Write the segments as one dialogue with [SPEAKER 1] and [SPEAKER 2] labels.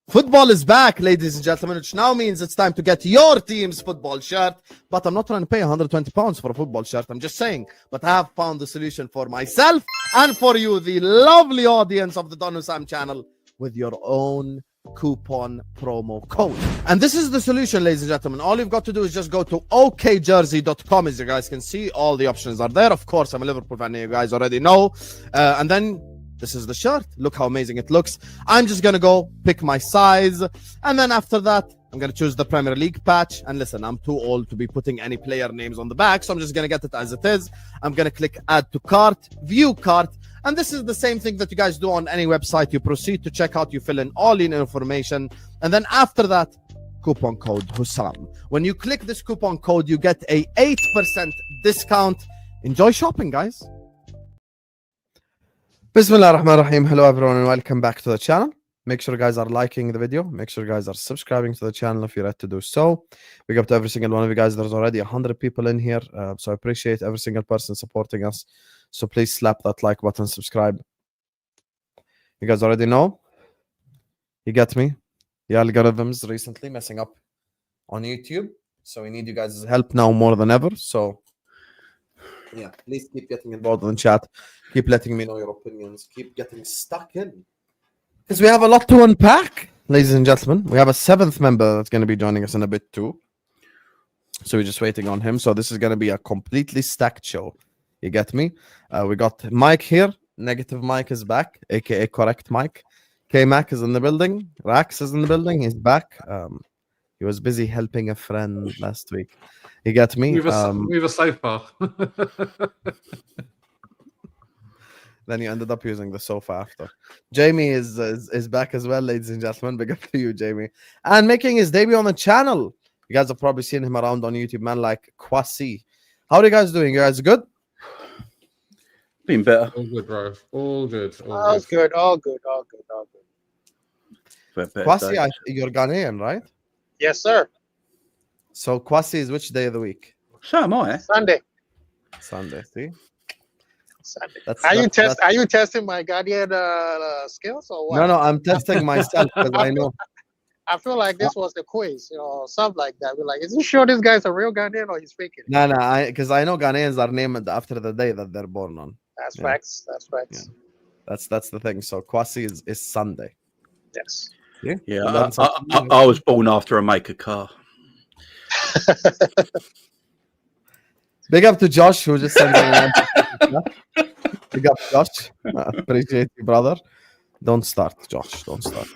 [SPEAKER 1] Football is back, ladies and gentlemen, which now means it's time to get your team's football shirt. But I'm not trying to pay £120 for a football shirt. I'm just saying. But I have found the solution for myself and for you, the lovely audience of the Don Husam channel, with your own coupon promo code. And this is the solution, ladies and gentlemen. All you've got to do is just go to okjersey.com. As you guys can see, all the options are there. Of course, I'm a Liverpool fan, you guys already know. And then this is the shirt. Look how amazing it looks. I'm just going to go pick my size. And then after that, I'm going to choose the Premier League patch. And listen, I'm too old to be putting any player names on the back. So I'm just going to get it as it is. I'm going to click add to cart, view cart. And this is the same thing that you guys do on any website. You proceed to checkout. You fill in all your information. And then after that, coupon code Husam. When you click this coupon code, you get a 8% discount. Enjoy shopping, guys. Bismillah ar-Rahman ar-Rahim. Hello everyone and welcome back to the channel. Make sure you guys are liking the video. Make sure you guys are subscribing to the channel if you're ready to do so. Big up to every single one of you guys. There's already 100 people in here. So I appreciate every single person supporting us. So please slap that like button, subscribe. You guys already know. You get me? The algorithms recently messing up on YouTube. So we need you guys' help now more than ever. So yeah, please keep getting involved in the chat. Keep letting me know your opinions. Keep getting stuck in. Because we have a lot to unpack, ladies and gentlemen. We have a 7th member that's going to be joining us in a bit too. So we're just waiting on him. So this is going to be a completely stacked show. You get me? We got Mike here. Negative Mike is back, aka Correct Mike. K-Mac is in the building. Rax is in the building. He's back. He was busy helping a friend last week. You get me?
[SPEAKER 2] With a sofa.
[SPEAKER 1] Then you ended up using the sofa after. Jamie is back as well, ladies and gentlemen. Big up to you, Jamie. And making his debut on the channel. You guys have probably seen him around on YouTube, man, like Kwasi. How are you guys doing? You guys good?
[SPEAKER 3] Been better.
[SPEAKER 2] All good, bro. All good.
[SPEAKER 4] All good.
[SPEAKER 1] Kwasi, you're Ghanaian, right?
[SPEAKER 4] Yes, sir.
[SPEAKER 1] So Kwasi is which day of the week?
[SPEAKER 3] So am I.
[SPEAKER 4] Sunday.
[SPEAKER 1] Sunday, see?
[SPEAKER 4] Sunday. Are you testing my Guardian skills or what?
[SPEAKER 1] No, I'm testing myself because I know.
[SPEAKER 4] I feel like this was the quiz, something like that. We're like, is he sure this guy's a real Ghanaian or he's faking?
[SPEAKER 1] No, because I know Ghanaians are named after the day that they're born on.
[SPEAKER 4] That's facts. That's facts.
[SPEAKER 1] Yeah. That's the thing. So Kwasi is Sunday.
[SPEAKER 4] Yes.
[SPEAKER 3] Yeah. I was born after a maker car.
[SPEAKER 1] Big up to Josh who just sent me. Big up, Josh. Appreciate you, brother. Don't start, Josh. Don't start.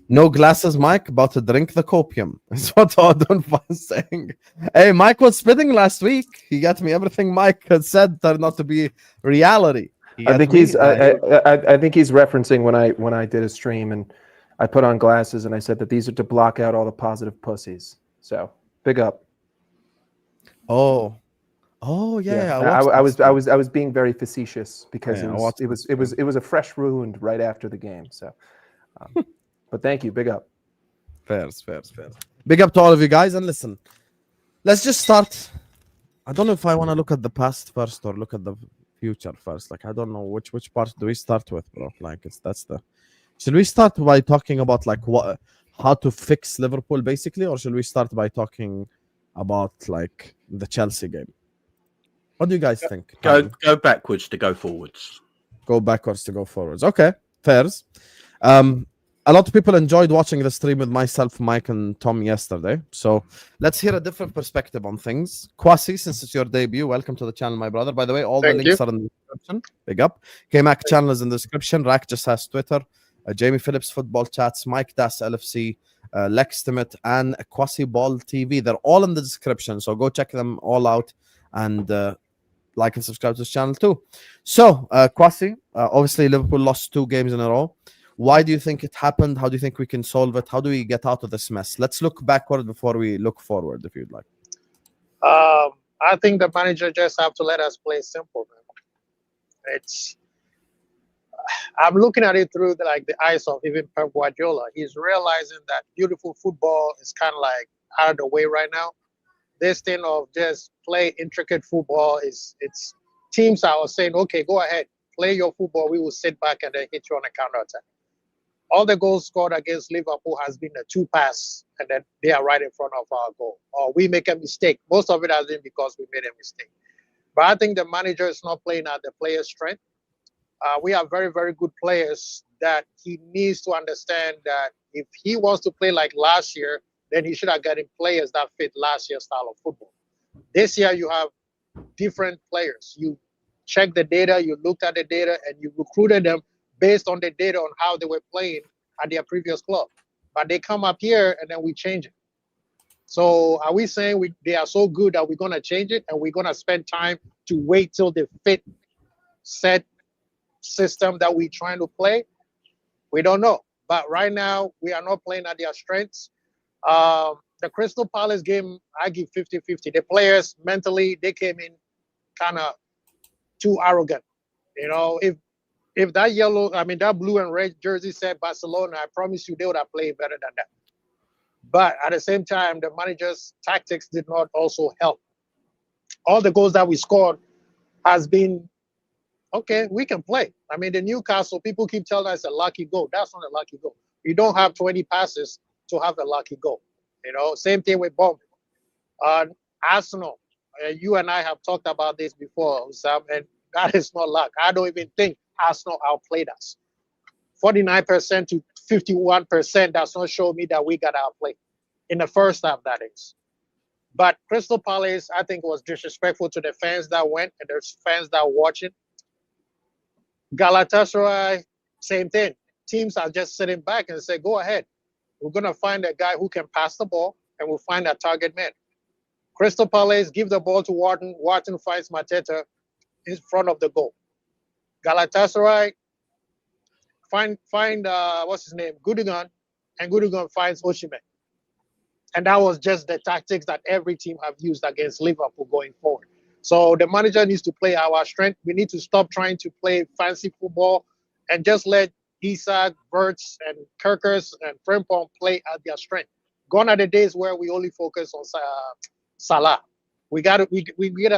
[SPEAKER 1] No glasses, Mike. About to drink the copium. Is what Odon was saying. Hey, Mike was spitting last week. He got me. Everything Mike had said turned out to be reality.
[SPEAKER 5] I think he's referencing when I did a stream and I put on glasses and I said that these are to block out all the positive pussies. So big up.
[SPEAKER 1] Oh yeah.
[SPEAKER 5] I was being very facetious because it was a fresh wound right after the game. So, but thank you, big up.
[SPEAKER 1] Fair. Big up to all of you guys. And listen, let's just start. I don't know if I want to look at the past first or look at the future first. Like I don't know which part do we start with, bro. Like should we start by talking about like how to fix Liverpool basically, or should we start by talking about like the Chelsea game? What do you guys think?
[SPEAKER 3] Go backwards to go forwards.
[SPEAKER 1] Go backwards to go forwards. Okay, fairs. A lot of people enjoyed watching the stream with myself, Mike, and Tom yesterday. So let's hear a different perspective on things. Kwasi, since it's your debut, welcome to the channel, my brother. By the way, all the links are in the description. Big up. K-Mac channel is in the description. Rak just has Twitter. Jamie Phillips football chats. Mike Das LFC. Lex Timit and Kwasi Ball TV. They're all in the description. So go check them all out and like and subscribe to this channel too. So Kwasi, obviously Liverpool lost 2 games in a row. Why do you think it happened? How do you think we can solve it? How do we get out of this mess? Let's look backward before we look forward, if you'd like.
[SPEAKER 4] I think the manager just have to let us play simple, man. I'm looking at it through the eyes of even Pep Guardiola. He's realizing that beautiful football is kind of like out of the way right now. This thing of just play intricate football it's teams are saying, okay, go ahead, play your football. We will sit back and then hit you on a counter attack. All the goals scored against Liverpool has been a 2-pass, and then they are right in front of our goal. Or we make a mistake. Most of it has been because we made a mistake. But I think the manager is not playing at the player's strength. We have very, very good players that he needs to understand that if he wants to play like last year, then he should have gotten players that fit last year's style of football. This year, you have different players. You check the data, you looked at the data, and you recruited them based on the data on how they were playing at their previous club. But they come up here, and then we change it. So are we saying they are so good that we're going to change it, and we're going to spend time to wait till they fit set system that we're trying to play? We don't know. But right now, we are not playing at their strengths. The Crystal Palace game, I give 50-50. The players, mentally, they came in kind of too arrogant. You know, if that blue and red jersey said Barcelona, I promise you they would have played better than that. But at the same time, the manager's tactics did not also help. All the goals that we scored has been, okay, we can play. I mean, the Newcastle, people keep telling us a lucky goal. That's not a lucky goal. You don't have 20 passes to have a lucky goal. You know, same thing with Bournemouth. Arsenal, you and I have talked about this before, Husam, and that is not luck. I don't even think Arsenal outplayed us. 49% to 51% does not show me that we got outplayed in the first half, that is. But Crystal Palace, I think, was disrespectful to the fans that went and there's fans that are watching. Galatasaray, same thing. Teams are just sitting back and say, go ahead. We're going to find a guy who can pass the ball, and we'll find a target man. Crystal Palace, give the ball to Wharton. Wharton finds Mateta in front of the goal. Galatasaray, find what's his name, Gundogan, and Gundogan finds Osimhen. And that was just the tactics that every team have used against Liverpool going forward. So the manager needs to play our strength. We need to stop trying to play fancy football and just let Isak, Verts, and Kirkers and Frimpong play at their strength. Gone are the days where we only focus on Salah. We gotta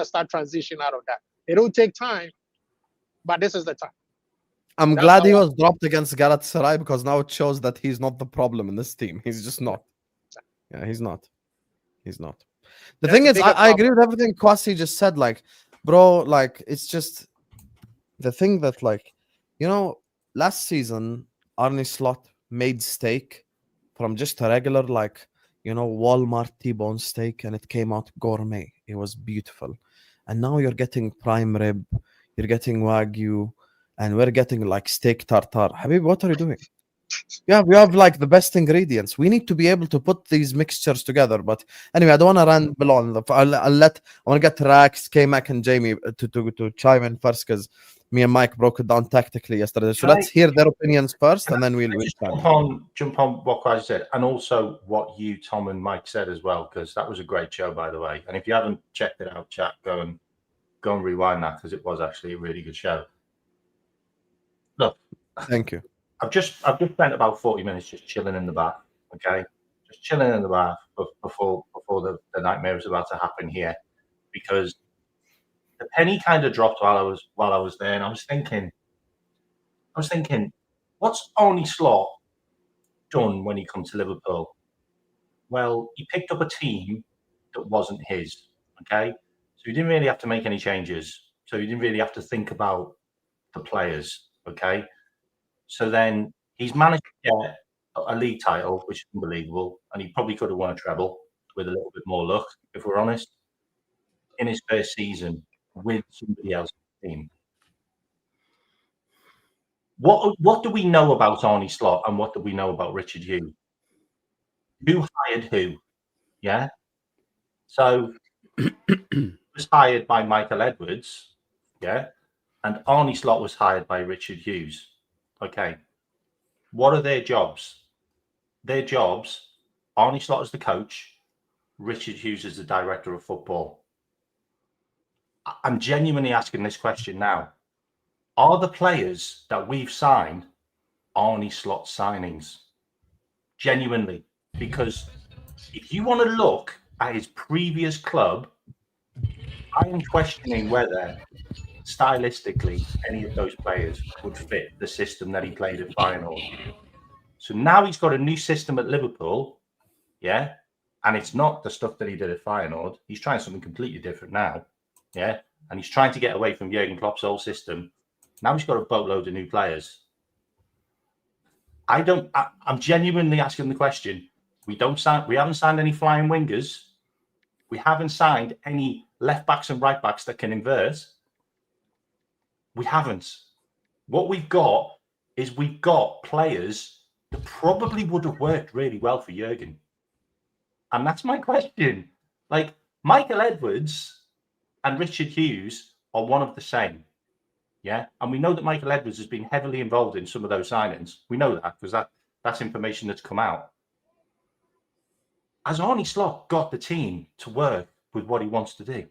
[SPEAKER 4] start transitioning out of that. It'll take time, but this is the time.
[SPEAKER 1] I'm glad he was dropped against Galatasaray because now it shows that he's not the problem in this team. He's just not. Yeah, he's not. He's not. The thing is, I agree with everything Kwasi just said. Like, bro, like, it's just the thing that, like, you know, last season, Arne Slot made steak from just a regular, like, you know, Walmart T-bone steak, and it came out gourmet. It was beautiful. And now you're getting prime rib, you're getting Wagyu, and we're getting, like, steak tartare. Habib, what are you doing? Yeah, we have, like, the best ingredients. We need to be able to put these mixtures together. But anyway, I don't want to ramble on. I want to get Rax, K-Mac, and Jamie to chime in first because me and Mike broke it down tactically yesterday. So let's hear their opinions first, and then we'll
[SPEAKER 6] jump on what Kwasi said, and also what you, Tom, and Mike said as well, because that was a great show, by the way. And if you haven't checked it out, chat, go and rewind that because it was actually a really good show. Look,
[SPEAKER 1] thank you.
[SPEAKER 6] I've just spent about 40 minutes just chilling in the bath. Okay, just chilling in the bath before the nightmare was about to happen here, because the penny kind of dropped while I was there, and I was thinking, what's Arne Slot done when he comes to Liverpool? Well, he picked up a team that wasn't his. Okay, so he didn't really have to make any changes. So he didn't really have to think about the players. Okay, so then he's managed to get a league title, which is unbelievable, and he probably could have won a treble with a little bit more luck, if we're honest, in his first season with somebody else's team. What do we know about Arne Slot, and what do we know about Richard Hughes? Who hired who? Yeah. So he was hired by Michael Edwards, yeah, and Arne Slot was hired by Richard Hughes. Okay. What are their jobs? Their jobs, Arne Slot is the coach, Richard Hughes is the director of football. I'm genuinely asking this question now. Are the players that we've signed Arne Slot signings? Genuinely. Because if you want to look at his previous club, I am questioning whether stylistically any of those players would fit the system that he played at Feyenoord. So now he's got a new system at Liverpool, yeah, and it's not the stuff that he did at Feyenoord. He's trying something completely different now, yeah, and he's trying to get away from Jurgen Klopp's old system. Now he's got a boatload of new players. I'm genuinely asking the question. We haven't signed any flying wingers. We haven't signed any left backs and right backs that can invert. We haven't. What we've got is we've got players that probably would have worked really well for Jurgen. And that's my question. Like, Michael Edwards and Richard Hughes are one of the same. Yeah. And we know that Michael Edwards has been heavily involved in some of those signings. We know that because that's information that's come out. Has Arne Slot got the team to work with what he wants to do?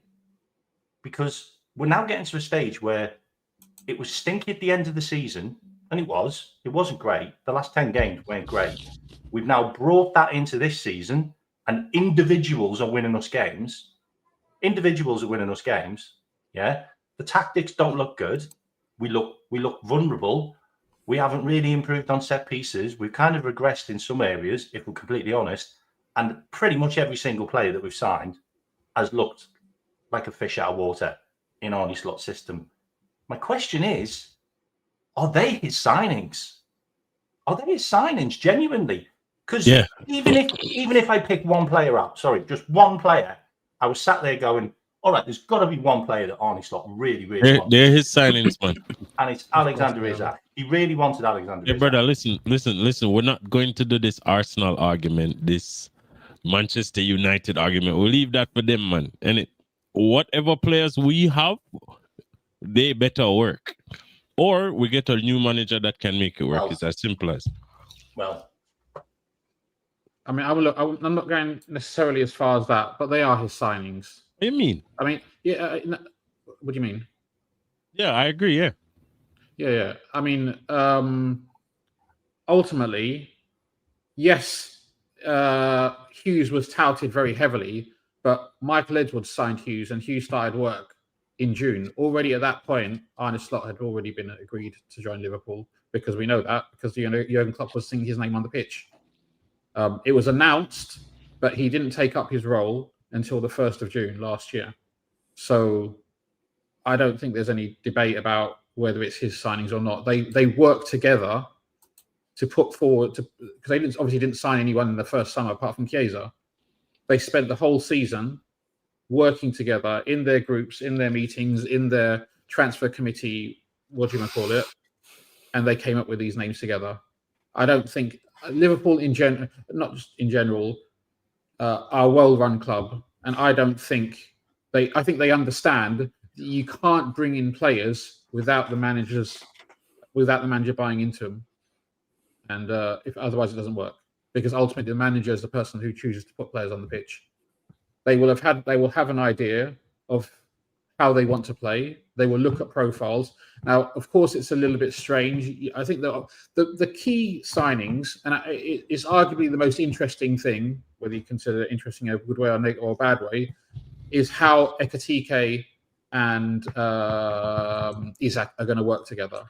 [SPEAKER 6] Because we're now getting to a stage where it was stinky at the end of the season, and it wasn't great. The last 10 games weren't great. We've now brought that into this season, and individuals are winning us games. Yeah. The tactics don't look good. We look vulnerable. We haven't really improved on set pieces. We've kind of regressed in some areas, if we're completely honest. And pretty much every single player that we've signed has looked like a fish out of water in Arne Slot's system. My question is, are they his signings? Are they his signings genuinely? Because even if I pick one player up, just one player, I was sat there going, all right, there's got to be one player that Arne Slot really wants.
[SPEAKER 7] They're his signings, man.
[SPEAKER 6] And it's Alexander Isak. He really wanted Alexander Isak.
[SPEAKER 7] Brother, listen. We're not going to do this Arsenal argument, this Manchester United argument. We'll leave that for them, man. And whatever players we have, they better work. Or we get a new manager that can make it work. It's as simple as.
[SPEAKER 6] Well,
[SPEAKER 2] I mean, I'm not going necessarily as far as that, but they are his signings.
[SPEAKER 7] What do you mean?
[SPEAKER 2] I mean, yeah. What do you mean?
[SPEAKER 7] Yeah, I agree. Yeah.
[SPEAKER 2] Yeah. I mean, ultimately, yes, Hughes was touted very heavily, but Michael Edwards signed Hughes, and Hughes started work in June. Already at that point, Arne Slot had already been agreed to join Liverpool, because we know that, because Jurgen Klopp was singing his name on the pitch. It was announced, but he didn't take up his role until the 1st of June last year. So I don't think there's any debate about whether it's his signings or not. They work together to put forward, because they obviously didn't sign anyone in the first summer apart from Chiesa. They spent the whole season working together in their groups, in their meetings, in their transfer committee, what do you want to call it? And they came up with these names together. I don't think Liverpool in general, not just in general, are a well-run club, and I don't think I think they understand that you can't bring in players without the manager buying into them, and if otherwise it doesn't work, because ultimately the manager is the person who chooses to put players on the pitch. They will have an idea of how they want to play. They will look at profiles. Now, of course, it's a little bit strange. I think the key signings, and it's arguably the most interesting thing, whether you consider it interesting in a good way or a bad way, is how Ekitike and Isak are going to work together.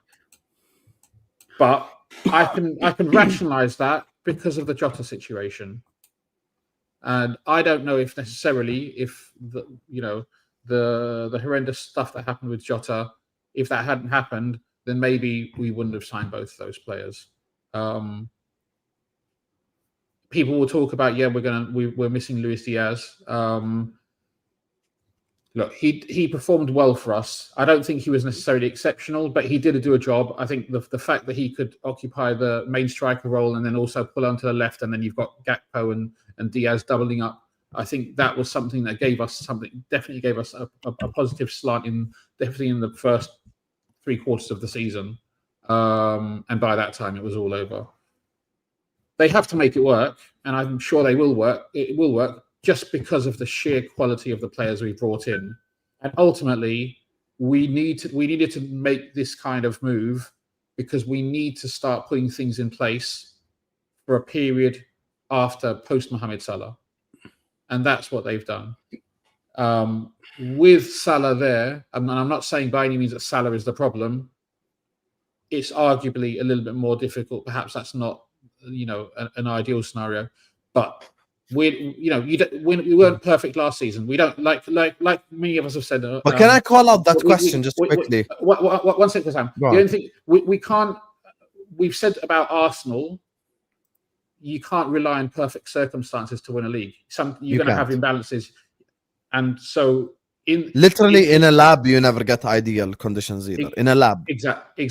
[SPEAKER 2] But I can rationalize that because of the Jota situation. And I don't know if necessarily the horrendous stuff that happened with Jota, if that hadn't happened, then maybe we wouldn't have signed both those players. People will talk about, we're missing Luis Diaz. Look, he performed well for us. I don't think he was necessarily exceptional, but he did do a job. I think the fact that he could occupy the main striker role and then also pull onto the left, and then you've got Gakpo and Diaz doubling up, I think that was something that definitely gave us a positive slant definitely in the first 3 quarters of the season. And by that time, it was all over. They have to make it work, and I'm sure they will work. It will work just because of the sheer quality of the players we brought in. And ultimately, we needed to make this kind of move because we need to start putting things in place for a period after post-Mohamed Salah. And that's what they've done. With Salah there, and I'm not saying by any means that Salah is the problem, it's arguably a little bit more difficult. Perhaps that's not an ideal scenario, but we weren't perfect last season. We don't like many of us have said.
[SPEAKER 1] But can I call out that question just quickly?
[SPEAKER 2] One second, Sam. The only thing we can't. We've said about Arsenal, you can't rely on perfect circumstances to win a league. You're going to have imbalances, and so in
[SPEAKER 1] a lab, you never get ideal conditions either. In a lab,
[SPEAKER 2] exactly.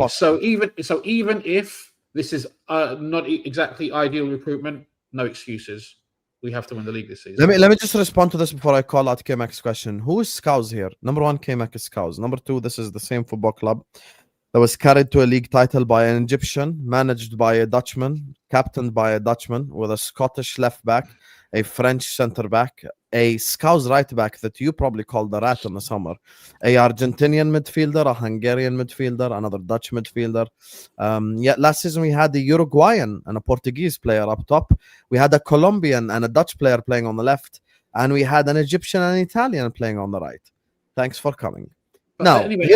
[SPEAKER 2] So even if this is not exactly ideal recruitment, no excuses. We have to win the league this season.
[SPEAKER 1] Let me just respond to this before I call out K-Mac's question. Who is Scouse here? Number one, K-Mac is Scouse. Number two, this is the same football club that was carried to a league title by an Egyptian, managed by a Dutchman, captained by a Dutchman, with a Scottish left back, a French centre back, a Scouse right back that you probably called the Rat in the summer, a Argentinian midfielder, a Hungarian midfielder, another Dutch midfielder. Last season we had a Uruguayan and a Portuguese player up top. We had a Colombian and a Dutch player playing on the left, and we had an Egyptian and an Italian playing on the right. Thanks for coming.
[SPEAKER 2] But
[SPEAKER 1] now,
[SPEAKER 2] anyway,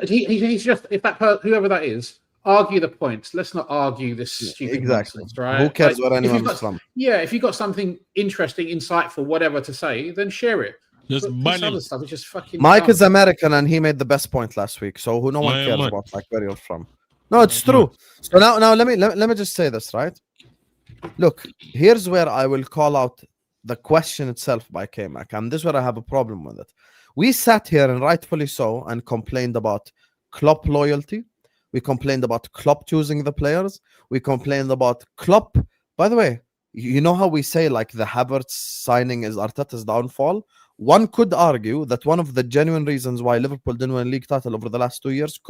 [SPEAKER 2] he's just whoever that is. Argue the points. Let's not argue this stupid nonsense, right?
[SPEAKER 1] Who cares where anyone's from?
[SPEAKER 2] Yeah, if you've got something interesting, insightful, whatever to say, then share it.
[SPEAKER 7] Just
[SPEAKER 2] this other stuff is just fucking.
[SPEAKER 1] Mike
[SPEAKER 2] dumb.
[SPEAKER 1] is American and he made the best point last week, so no one cares about like where you're from. No, it's true. So now let me just say this, right? Look, here's where I will call out the question itself by K-Mac, and this is where I have a problem with it. We sat here, and rightfully so, and complained about Klopp loyalty. We complained about Klopp choosing the players. We complained about Klopp. By the way, you know how we say like the Havertz signing is Arteta's downfall? One could argue that one of the genuine reasons why Liverpool didn't win a league title over the last 2 years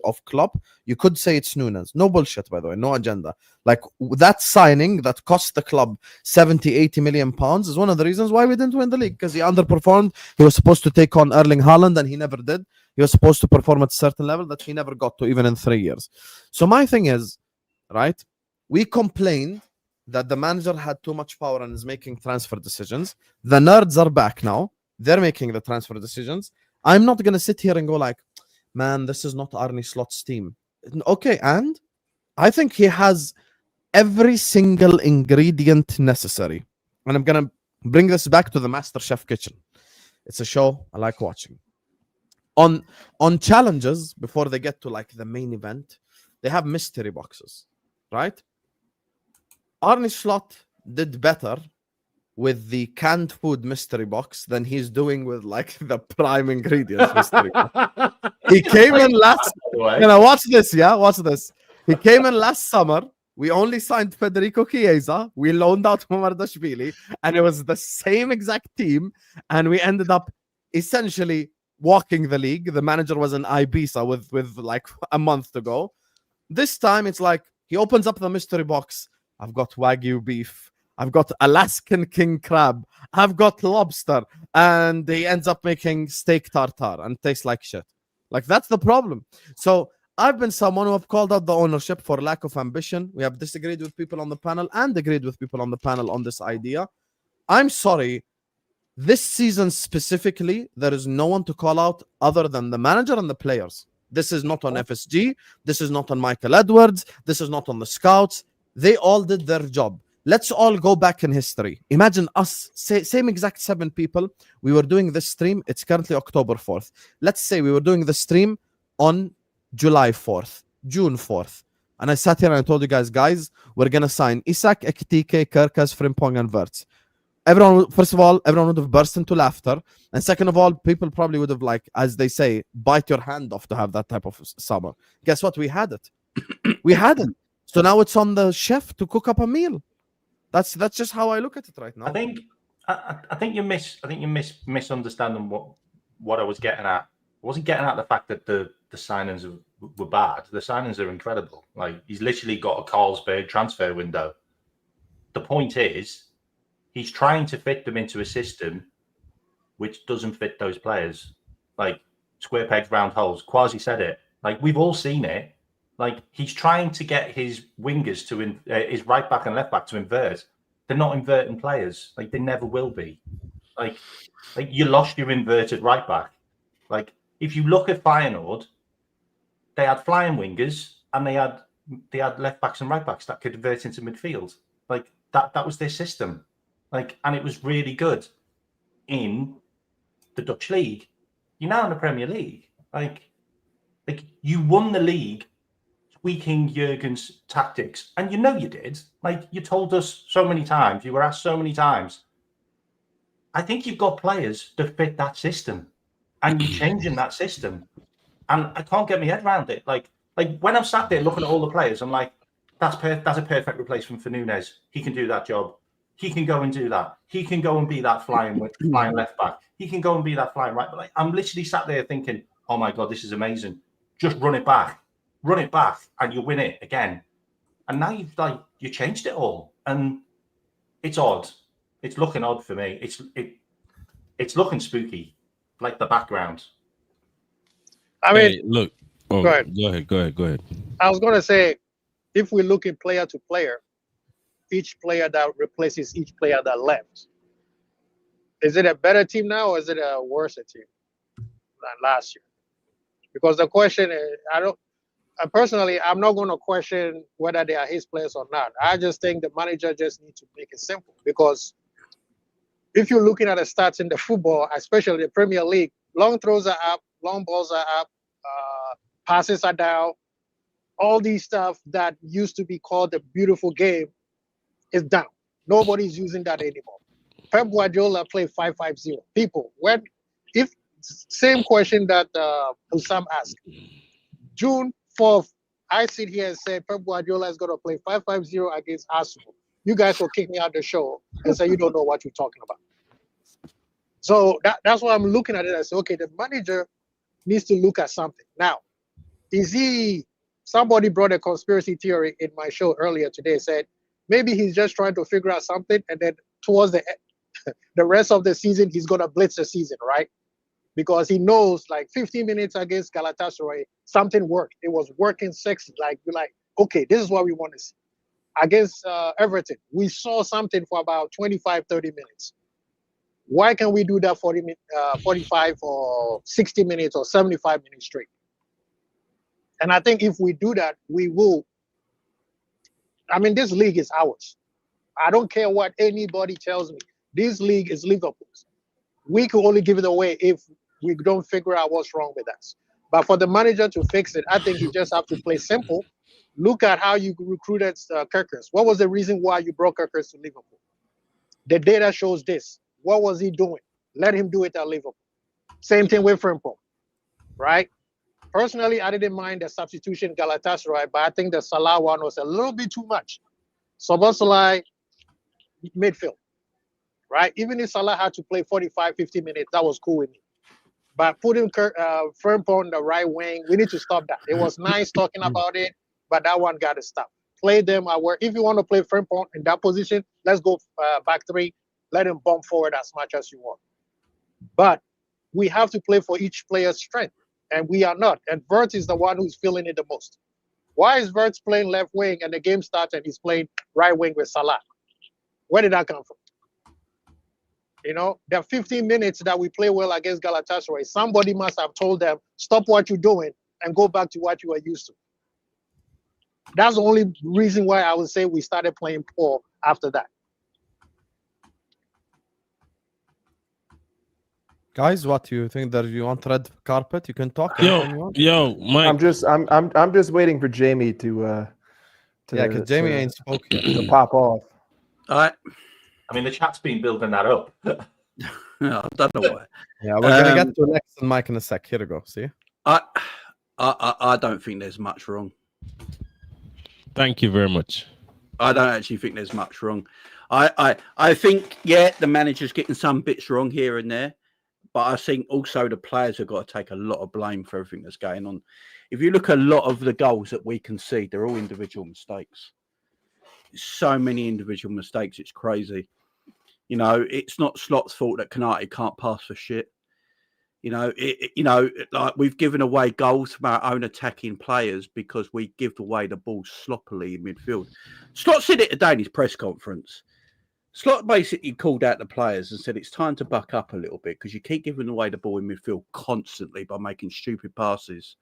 [SPEAKER 1] of Klopp, you could say it's Nunes. No bullshit, by the way, no agenda. Like that signing that cost the club 70, 80 million pounds is one of the reasons why we didn't win the league, because he underperformed. He was supposed to take on Erling Haaland and he never did. He was supposed to perform at a certain level that he never got to, even in 3 years. So my thing is, right, we complained that the manager had too much power and is making transfer decisions. The nerds are back now. They're making the transfer decisions. I'm not going to sit here and go like, man, this is not Arne Slot's team. Okay, and I think he has every single ingredient necessary. And I'm going to bring this back to the Master Chef kitchen. It's a show I like watching. On challenges, before they get to like the main event, they have mystery boxes, right? Arne Slot did better with the canned food mystery box than he's doing with like the prime ingredients mystery box. He came in last. Watch this, yeah, watch this. He came in last summer. We only signed Federico Chiesa. We loaned out Mamardashvili, and it was the same exact team. And we ended up essentially walking the league. The manager was in Ibiza with like a month to go. This time it's like he opens up the mystery box. I've got Wagyu beef. I've got Alaskan king crab. I've got lobster. And he ends up making steak tartare and tastes like shit. Like, that's the problem. So I've been someone who have called out the ownership for lack of ambition. We have disagreed with people on the panel and agreed with people on the panel on this idea. I'm sorry. This season specifically, there is no one to call out other than the manager and the players. This is not on FSG. This is not on Michael Edwards. This is not on the scouts. They all did their job. Let's all go back in history. Imagine us, same exact 7 people. We were doing this stream. It's currently October 4th. Let's say we were doing the stream on July 4th, June 4th. And I sat here and I told you guys, we're going to sign Isak, Ekitike, Kerkas, Frimpong, and Wirtz. First of all, everyone would have burst into laughter. And second of all, people probably would have, like, as they say, bite your hand off to have that type of summer. Guess what? We had it. We had it. So now it's on the chef to cook up a meal. That's just how I look at it right now.
[SPEAKER 6] I think you misunderstanding what I was getting at. I wasn't getting at the fact that the signings were bad. The signings are incredible. Like, he's literally got a Carlsberg transfer window. The point is, he's trying to fit them into a system which doesn't fit those players. Like, square pegs, round holes. Quasi said it. Like, we've all seen it. Like, he's trying to get his wingers to his right back and left back to invert. They're not inverting players. Like, they never will be. Like you lost your inverted right back. Like, if you look at Feyenoord, they had flying wingers and they had they had left backs and right backs that could convert into midfield. Like that was their system. Like, and it was really good in the Dutch league. You're now in the Premier League. Like you won the league tweaking Jurgen's tactics, and you know you did. Like, you told us so many times, you were asked so many times. I think you've got players that fit that system, and you're changing that system. And I can't get my head around it. Like when I'm sat there looking at all the players, I'm like, that's a perfect replacement for Nunes. He can do that job. He can go and do that. He can go and be that flying left back. He can go and be that flying right. But like, I'm literally sat there thinking, oh my God, this is amazing. Just run it back, and you win it again. And now you changed it all, and it's odd. It's looking odd for me. It's looking spooky, like the background.
[SPEAKER 4] I mean,
[SPEAKER 7] Hey, look. Oh,
[SPEAKER 4] go ahead.
[SPEAKER 7] Go ahead.
[SPEAKER 4] I was going to say, if we look at player to player, each player that replaces each player that left, is it a better team now, or is it a worse team than last year? Because the question is, personally, I'm not going to question whether they are his players or not. I just think the manager just needs to make it simple. Because if you're looking at the stats in the football, especially the Premier League, long throws are up, long balls are up, passes are down. All these stuff that used to be called the beautiful game is down. Nobody's using that anymore. Pep Guardiola played 5-5-0. People, same question that Husam asked. June 4th, I sit here and say Pep Guardiola is going to play 5-5-0 against Arsenal. You guys will kick me out the show and say you don't know what you're talking about. So that's why I'm looking at it. I say, okay, the manager needs to look at something. Now, somebody brought a conspiracy theory in my show earlier today, said maybe he's just trying to figure out something, and then towards the rest of the season, he's going to blitz the season, right? Because he knows, like 15 minutes against Galatasaray, something worked. It was working sexy. Like, we're like, okay, this is what we want to see. Against Everton, we saw something for about 25, 30 minutes. Why can't we do that 45 or 60 minutes or 75 minutes straight? And I think if we do that, we will. I mean, this league is ours. I don't care what anybody tells me. This league is Liverpool's. We can only give it away if we don't figure out what's wrong with us. But for the manager to fix it, I think he just have to play simple. Look at how you recruited Kirkers. What was the reason why you brought Kirkers to Liverpool? The data shows this. What was he doing? Let him do it at Liverpool. Same thing with Frimpong, right? Personally, I didn't mind the substitution Galatasaray, but I think the Salah one was a little bit too much. Szoboszlai, midfield, right? Even if Salah had to play 45, 50 minutes, that was cool with me. But putting Frimpong on the right wing, we need to stop that. It was nice talking about it, but that one got to stop. Play them at work. If you want to play Frimpong in that position, let's go back three. Let him bump forward as much as you want. But we have to play for each player's strength, and we are not. And Vert is the one who's feeling it the most. Why is Vert playing left wing and the game starts and he's playing right wing with Salah? Where did that come from? You know, the 15 minutes that we play well against Galatasaray, somebody must have told them, stop what you're doing and go back to what you are used to. That's the only reason why I would say we started playing poor after that.
[SPEAKER 1] Guys, what do you think? That you want red carpet? You can talk.
[SPEAKER 7] Yo, Mike.
[SPEAKER 5] I'm just waiting for Jamie to
[SPEAKER 1] because Jamie ain't spoken
[SPEAKER 5] to pop off.
[SPEAKER 3] I
[SPEAKER 6] mean, the chat's been building that up.
[SPEAKER 3] I don't know why.
[SPEAKER 1] Yeah, we're gonna get to Lex and Mike in a sec. Here we go. See?
[SPEAKER 3] I don't think there's much wrong.
[SPEAKER 7] Thank you very much.
[SPEAKER 3] I don't actually think there's much wrong. I think, the manager's getting some bits wrong here and there, but I think also the players have got to take a lot of blame for everything that's going on. If you look at a lot of the goals that we concede, they're all individual mistakes. So many individual mistakes, it's crazy. You know, it's not Slot's fault that Konate can't pass for shit. Like we've given away goals from our own attacking players because we give away the ball sloppily in midfield. Slot said it today in his press conference. Slot basically called out the players and said it's time to buck up a little bit because you keep giving away the ball in midfield constantly by making stupid passes.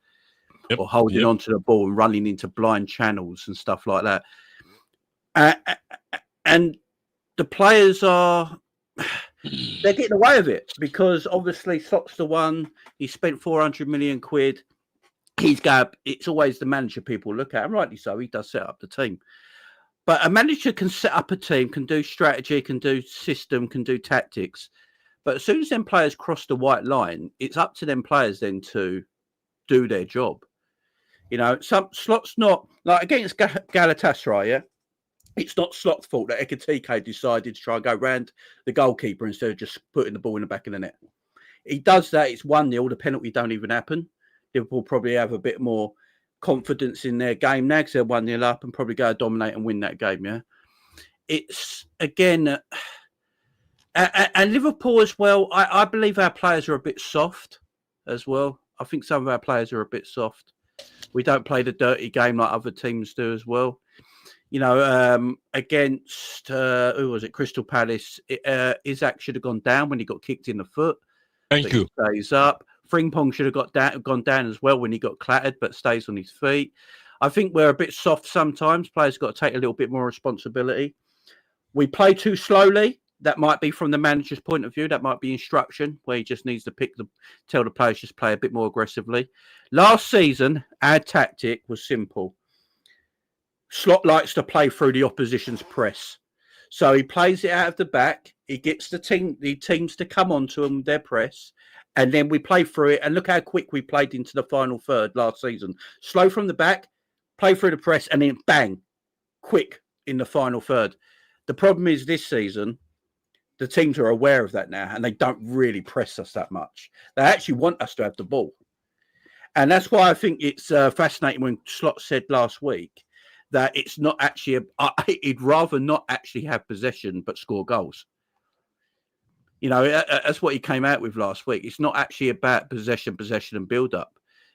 [SPEAKER 3] or holding onto the ball and running into blind channels and stuff like that. And the players they're getting away with it because obviously Slot's the one. He spent 400 million quid. It's always the manager people look at, and rightly so. He does set up the team. But a manager can set up a team, can do strategy, can do system, can do tactics. But as soon as them players cross the white line, it's up to them players then to do their job. You know, Slot's not like against Galatasaray. Yeah, it's not Slot's fault that Ekitike decided to try and go round the goalkeeper instead of just putting the ball in the back of the net. He does that. It's 1-0. The penalty don't even happen. Liverpool probably have a bit more confidence in their game now because they're 1-0 up and probably go dominate and win that game. Yeah, it's again, and Liverpool as well. I believe our players are a bit soft as well. I think some of our players are a bit soft. We don't play the dirty game like other teams do as well. You know, against who was it? Crystal Palace. Isaac should have gone down when he got kicked in the foot.
[SPEAKER 7] Thank you.
[SPEAKER 3] He stays up. Frimpong should have gone down as well when he got clattered, but stays on his feet. I think we're a bit soft sometimes. Players got to take a little bit more responsibility. We play too slowly. That might be from the manager's point of view. That might be instruction where he just needs to tell the players just play a bit more aggressively. Last season, our tactic was simple. Slot likes to play through the opposition's press. So he plays it out of the back. He gets the teams to come onto them, their press. And then we play through it. And look how quick we played into the final third last season. Slow from the back, play through the press, and then bang, quick in the final third. The problem is this season, the teams are aware of that now, and they don't really press us that much. They actually want us to have the ball. And that's why I think it's fascinating when Slot said last week that it's not actually, he'd rather not actually have possession, but score goals. You know, that's what he came out with last week. It's not actually about possession and build up.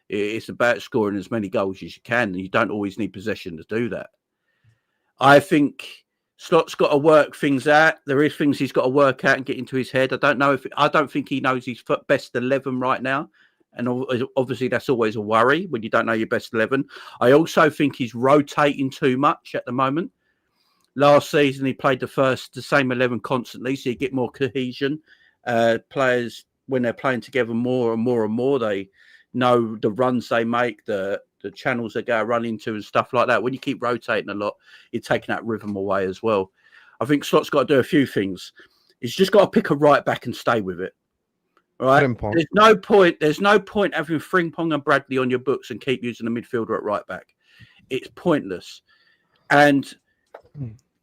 [SPEAKER 3] It's about scoring as many goals as you can. And you don't always need possession to do that. I think Slot's got to work things out. There is things he's got to work out and get into his head. I don't think he knows his best 11 right now. And obviously that's always a worry when you don't know your best 11. I also think he's rotating too much at the moment. Last season, he played the same 11 constantly, so you get more cohesion. Players, when they're playing together more and more, they know the runs they make, the channels they go run into and stuff like that. When you keep rotating a lot, you're taking that rhythm away as well. I think Slot's got to do a few things. He's just got to pick a right back and stay with it. Right?
[SPEAKER 1] Frimpong.
[SPEAKER 3] There's no point having Frimpong and Bradley on your books and keep using the midfielder at right back. It's pointless. And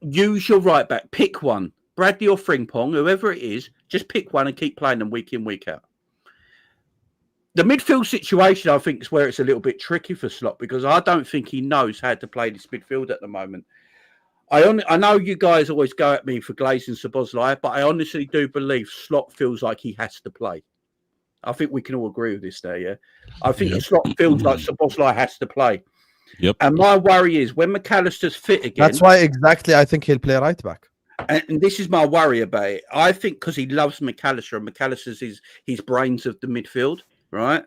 [SPEAKER 3] use your right back. Pick one. Bradley or Frimpong, whoever it is, just pick one and keep playing them week in, week out. The midfield situation, I think, is where it's a little bit tricky for Slot because I don't think he knows how to play this midfield at the moment. I know you guys always go at me for glazing Szoboszlai, but I honestly do believe Slot feels like he has to play. I think we can all agree with this there, yeah? I think Slot feels like Szoboszlai has to play.
[SPEAKER 7] Yep.
[SPEAKER 3] And my worry is when McAllister's fit again.
[SPEAKER 1] That's why exactly I think he'll play right back.
[SPEAKER 3] And this is my worry about it. I think because he loves McAllister and McAllister's his brains of the midfield, right?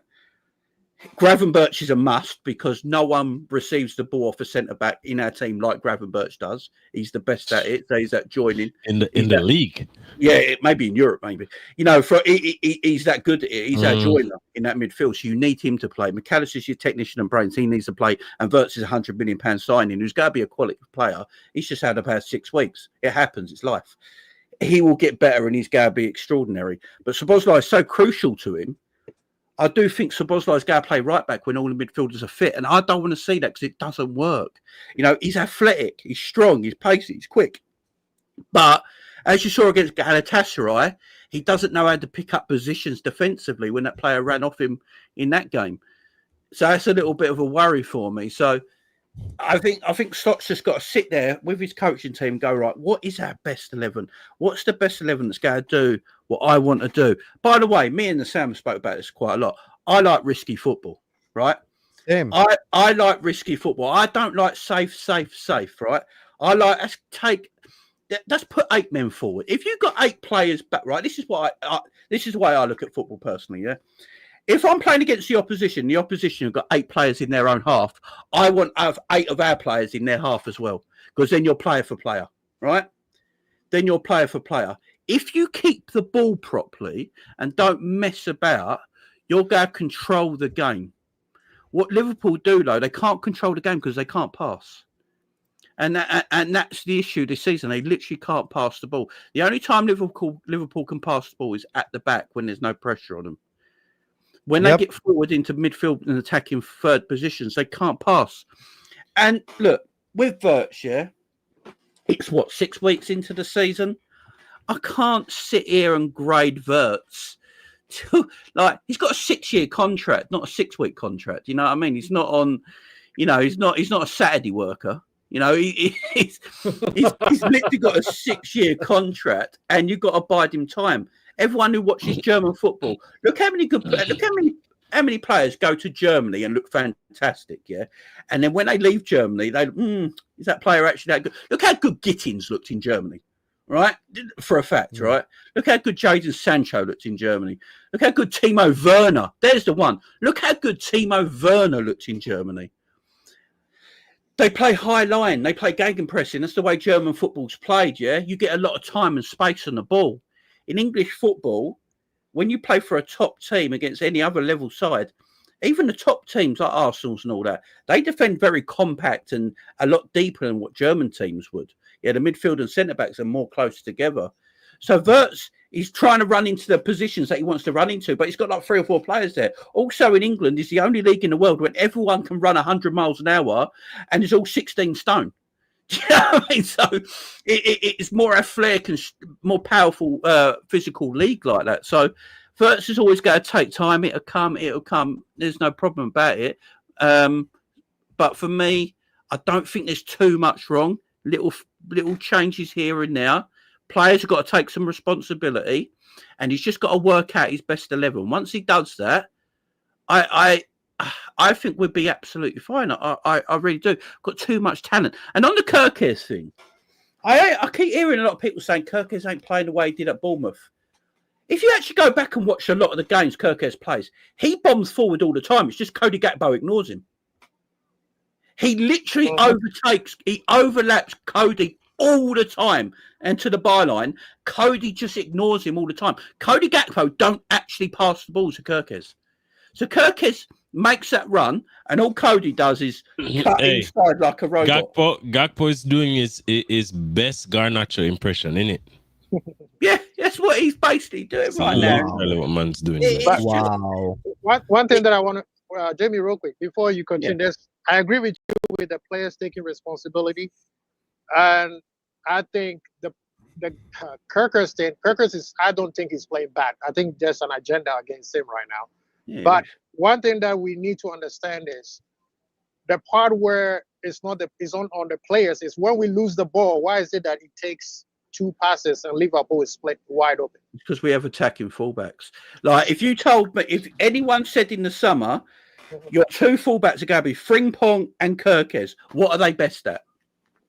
[SPEAKER 3] Gravenberch is a must because no one receives the ball off a centre-back in our team like Gravenberch does. He's the best at it. So he's at joining.
[SPEAKER 7] In the league.
[SPEAKER 3] Yeah, maybe in Europe, maybe. You know, he's that good at it. He's our joiner in that midfield. So you need him to play. McAllister's your technician and brains. He needs to play. And Wirtz is a £100 million signing who's going to be a quality player. He's just had about 6 weeks. It happens. It's life. He will get better and he's going to be extraordinary. But Szoboszlai is so crucial to him. I do think Szoboszlai is going to play right back when all the midfielders are fit. And I don't want to see that because it doesn't work. You know, he's athletic, he's strong, he's pacey, he's quick. But as you saw against Galatasaray, he doesn't know how to pick up positions defensively when that player ran off him in that game. So that's a little bit of a worry for me. So I think Slot's just got to sit there with his coaching team and go, right, what is our best 11? What's the best 11 that's going to do what I want to do? By the way, me and the Sam spoke about this quite a lot. I like risky football, right?
[SPEAKER 1] Same.
[SPEAKER 3] I like risky football. I don't like safe, right? I like let's put 8 men forward. If you've got 8 players back, right? This is why this is the way I look at football personally, yeah? if I'm playing against the opposition have got 8 players in their own half. I want to have 8 of our players in their half as well, because then you're player for player, right? Then you're player for player. If you keep the ball properly and don't mess about, you're going to control the game. What Liverpool do, though, they can't control the game because they can't pass. And that's the issue this season. They literally can't pass the ball. The only time Liverpool can pass the ball is at the back when there's no pressure on them. When they get forward into midfield and attacking third positions, they can't pass. And look, with Wirtz, yeah, it's 6 weeks into the season. I can't sit here and grade Wirtz. Like, he's got a 6-year contract, not a 6-week contract. You know what I mean? He's not on, he's not a Saturday worker. He's literally got a 6-year contract, and you've got to bide him time. Everyone who watches German football, look how many players go to Germany and look fantastic, yeah. And then when they leave Germany, is that player actually that good? Look how good Gittins looked in Germany, right? For a fact, right? Look how good Jadon Sancho looked in Germany. Look how good Timo Werner. There's the one. Look how good Timo Werner looked in Germany. They play high line. They play gegenpressing. That's the way German football's played, yeah? You get a lot of time and space on the ball. In English football, when you play for a top team against any other level side, even the top teams like Arsenal's and all that, they defend very compact and a lot deeper than what German teams would. Yeah, the midfield and centre-backs are more close together. So Wirtz, he's trying to run into the positions that he wants to run into, but he's got like 3 or 4 players there. Also in England, it's the only league in the world where everyone can run 100 miles an hour and it's all 16 stone. Do you know what I mean? So it's more athletic and more powerful physical league like that. So Wirtz is always going to take time. It'll come. There's no problem about it. But for me, I don't think there's too much wrong. Little changes here and there. Players have got to take some responsibility, and he's just got to work out his best 11. Once he does that, I think we'd be absolutely fine. I really do. Got too much talent. And on the Kirkes thing, I keep hearing a lot of people saying Kirkes ain't playing the way he did at Bournemouth. If you actually go back and watch a lot of the games Kirkes plays, he bombs forward all the time. It's just Cody Gakpo ignores him. He literally overlaps Cody all the time and to the byline. Cody just ignores him all the time. Cody Gakpo don't actually pass the ball to Kirkes. So Kirkes makes that run, and all Cody does is cut inside like a robot.
[SPEAKER 7] Gakpo is doing his best Garnacho impression, isn't it?
[SPEAKER 3] Yeah, that's what he's basically doing right now.
[SPEAKER 7] Really what man's doing.
[SPEAKER 1] Wow.
[SPEAKER 4] One thing that I want to, Jamie, real quick, before you continue this, I agree with you with the players taking responsibility. And I think the Kirkes thing, I don't think he's playing bad. I think there's an agenda against him right now. Yeah. But one thing that we need to understand is the part where it's not it's on the players is when we lose the ball. Why is it that it takes 2 passes and Liverpool is split wide open?
[SPEAKER 3] Because we have attacking fullbacks. Like if you told me, if anyone said in the summer, your 2 fullbacks are going to be Frimpong and Kirkes, what are they best at?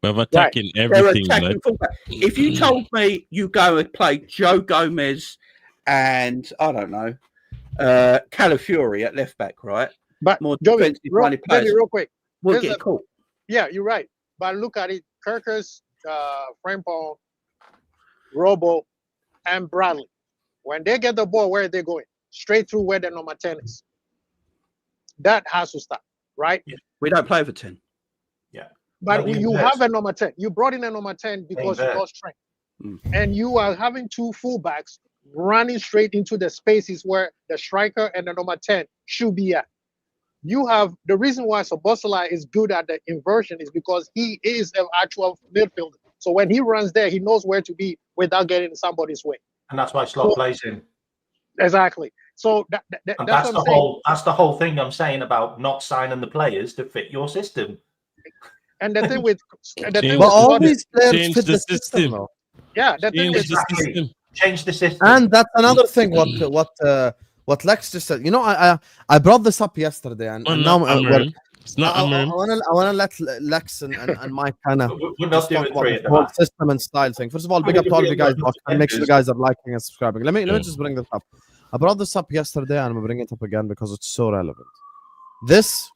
[SPEAKER 7] We're attacking everything.
[SPEAKER 3] Attacking if you told me you go and play Joe Gomez and I don't know, Calafiori at left back, right?
[SPEAKER 4] But
[SPEAKER 3] more defensive minded players.
[SPEAKER 4] Real quick,
[SPEAKER 3] we'll get caught.
[SPEAKER 4] Yeah, you're right. But look at it: Kirkes, Frimpong, Robo, and Bradley. When they get the ball, where are they going? Straight through where the number 10 is. That has to stop, right?
[SPEAKER 3] Yeah. We don't play for 10.
[SPEAKER 6] Yeah.
[SPEAKER 4] But you have a number 10. You brought in a number 10 because you lost strength. And you are having 2 fullbacks running straight into the spaces where the striker and the number 10 should be at. You have the reason why Szoboszlai is good at the inversion is because he is an actual midfielder. So when he runs there, he knows where to be without getting in somebody's way.
[SPEAKER 6] And that's why Slot plays him.
[SPEAKER 4] Exactly. So
[SPEAKER 6] that's the whole thing I'm saying about not signing the players to fit your system.
[SPEAKER 4] And the thing with
[SPEAKER 1] all these players fit the system.
[SPEAKER 4] Yeah, the thing with
[SPEAKER 6] change the system.
[SPEAKER 1] And that's another thing. What Lex just said. You know, I brought this up yesterday, and now
[SPEAKER 7] it's not.
[SPEAKER 1] I want to let Lex and Mike kind of talk about the whole system and style thing. First of all, big up to all of you guys. And make sure you guys are liking and subscribing. Let me just bring this up. I brought this up yesterday and I'm bringing it up again because it's so relevant. This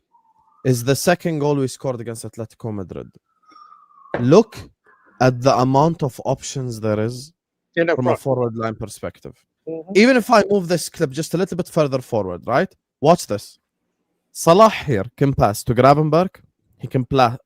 [SPEAKER 1] is the second goal we scored against Atletico Madrid. Look at the amount of options there is
[SPEAKER 4] In the
[SPEAKER 1] from a
[SPEAKER 4] front.
[SPEAKER 1] forward line perspective.
[SPEAKER 4] Mhm.
[SPEAKER 1] Even if I move this clip just a little bit further forward, right? Watch this. Salah here can pass to Gravenberg. He can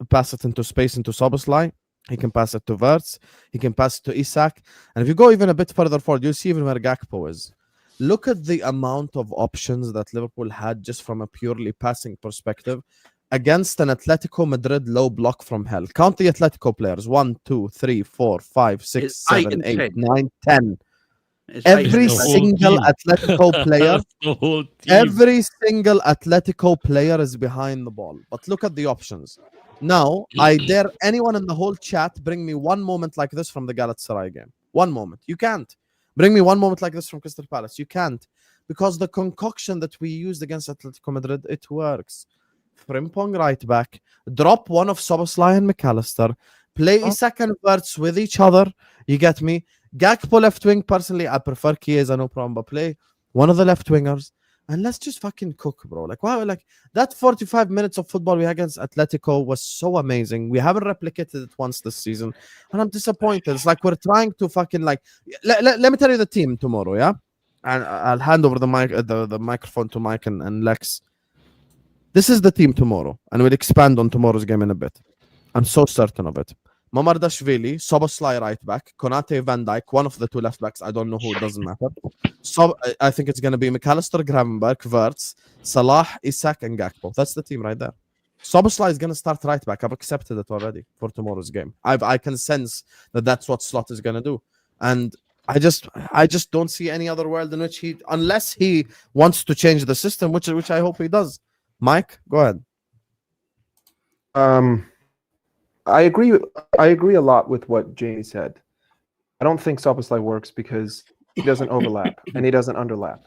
[SPEAKER 1] pass it into space into Szoboszlai. He can pass it to Wirtz. He can pass it to Isak. And if you go even a bit further forward, you'll see even where Gakpo is. Look at the amount of options that Liverpool had just from a purely passing perspective against an Atletico Madrid low block from hell. Count the Atletico players. 1, 2, 3, 4, 5, 6,
[SPEAKER 3] It's 8
[SPEAKER 1] 7,
[SPEAKER 3] and
[SPEAKER 1] 8,
[SPEAKER 3] 10.
[SPEAKER 1] 9, 10.
[SPEAKER 3] It's 8
[SPEAKER 1] Every
[SPEAKER 3] and
[SPEAKER 7] The
[SPEAKER 3] 10.
[SPEAKER 7] whole
[SPEAKER 1] single
[SPEAKER 7] team.
[SPEAKER 1] Atletico player,
[SPEAKER 7] The whole team.
[SPEAKER 1] every single Atletico player is behind the ball. But look at the options. Now, I dare anyone in the whole chat bring me one moment like this from the Galatasaray game. One moment. You can't. Bring me one moment like this from Crystal Palace. You can't. Because the concoction that we used against Atletico Madrid, it works. Frimpong right back. Drop one of Szoboszlai and McAllister. Play Isak and Wirtz with each other. You get me? Gakpo left wing. Personally, I prefer Chiesa, no problem. But play one of the left wingers. And let's just fucking cook, bro. Like, wow, like that 45 minutes of football we had against Atletico was so amazing. We haven't replicated it once this season, and I'm disappointed. It's like we're trying to fucking like. Let me tell you the team tomorrow, yeah. And I'll hand over the mic, the microphone to Mike and Lex. This is the team tomorrow, and we'll expand on tomorrow's game in a bit. I'm so certain of it. Mamardashvili, Szoboszlai right back, Konate Van Dijk, one of the two left backs. I don't know who, it doesn't matter. So I think it's going to be McAllister, Gravenberg, Wirtz, Salah, Isak, and Gakpo. That's the team right there. Szoboszlai is going to start right back. I've accepted it already for tomorrow's game. I can sense that that's what Slot is going to do. And I just don't see any other world in which he, unless he wants to change the system, which I hope he does. Mike, go ahead.
[SPEAKER 5] I agree a lot with what Jamie said. I don't think Szoboszlai works because he doesn't overlap and he doesn't underlap.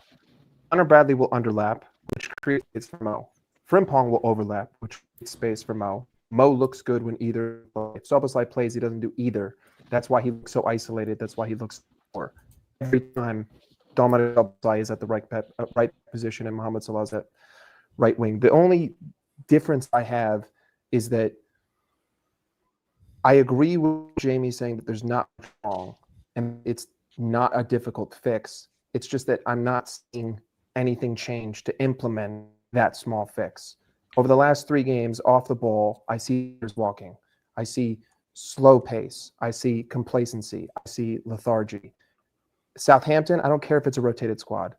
[SPEAKER 5] Connor Bradley will underlap, which creates for Mo. Frimpong will overlap, which creates space for Mo. Mo looks good when either. If Szoboszlai plays, he doesn't do either. That's why he looks so isolated. That's why he looks poor. Every time Dominic Szoboszlai is at the right position and Mohamed Salah's at right wing. The only difference I have is that I agree with Jamie saying that there's not much wrong and it's not a difficult fix. It's just that I'm not seeing anything change to implement that small fix. Over the last 3 games off the ball, I see players walking. I see slow pace. I see complacency. I see lethargy. Southampton, I don't care if it's a rotated squad.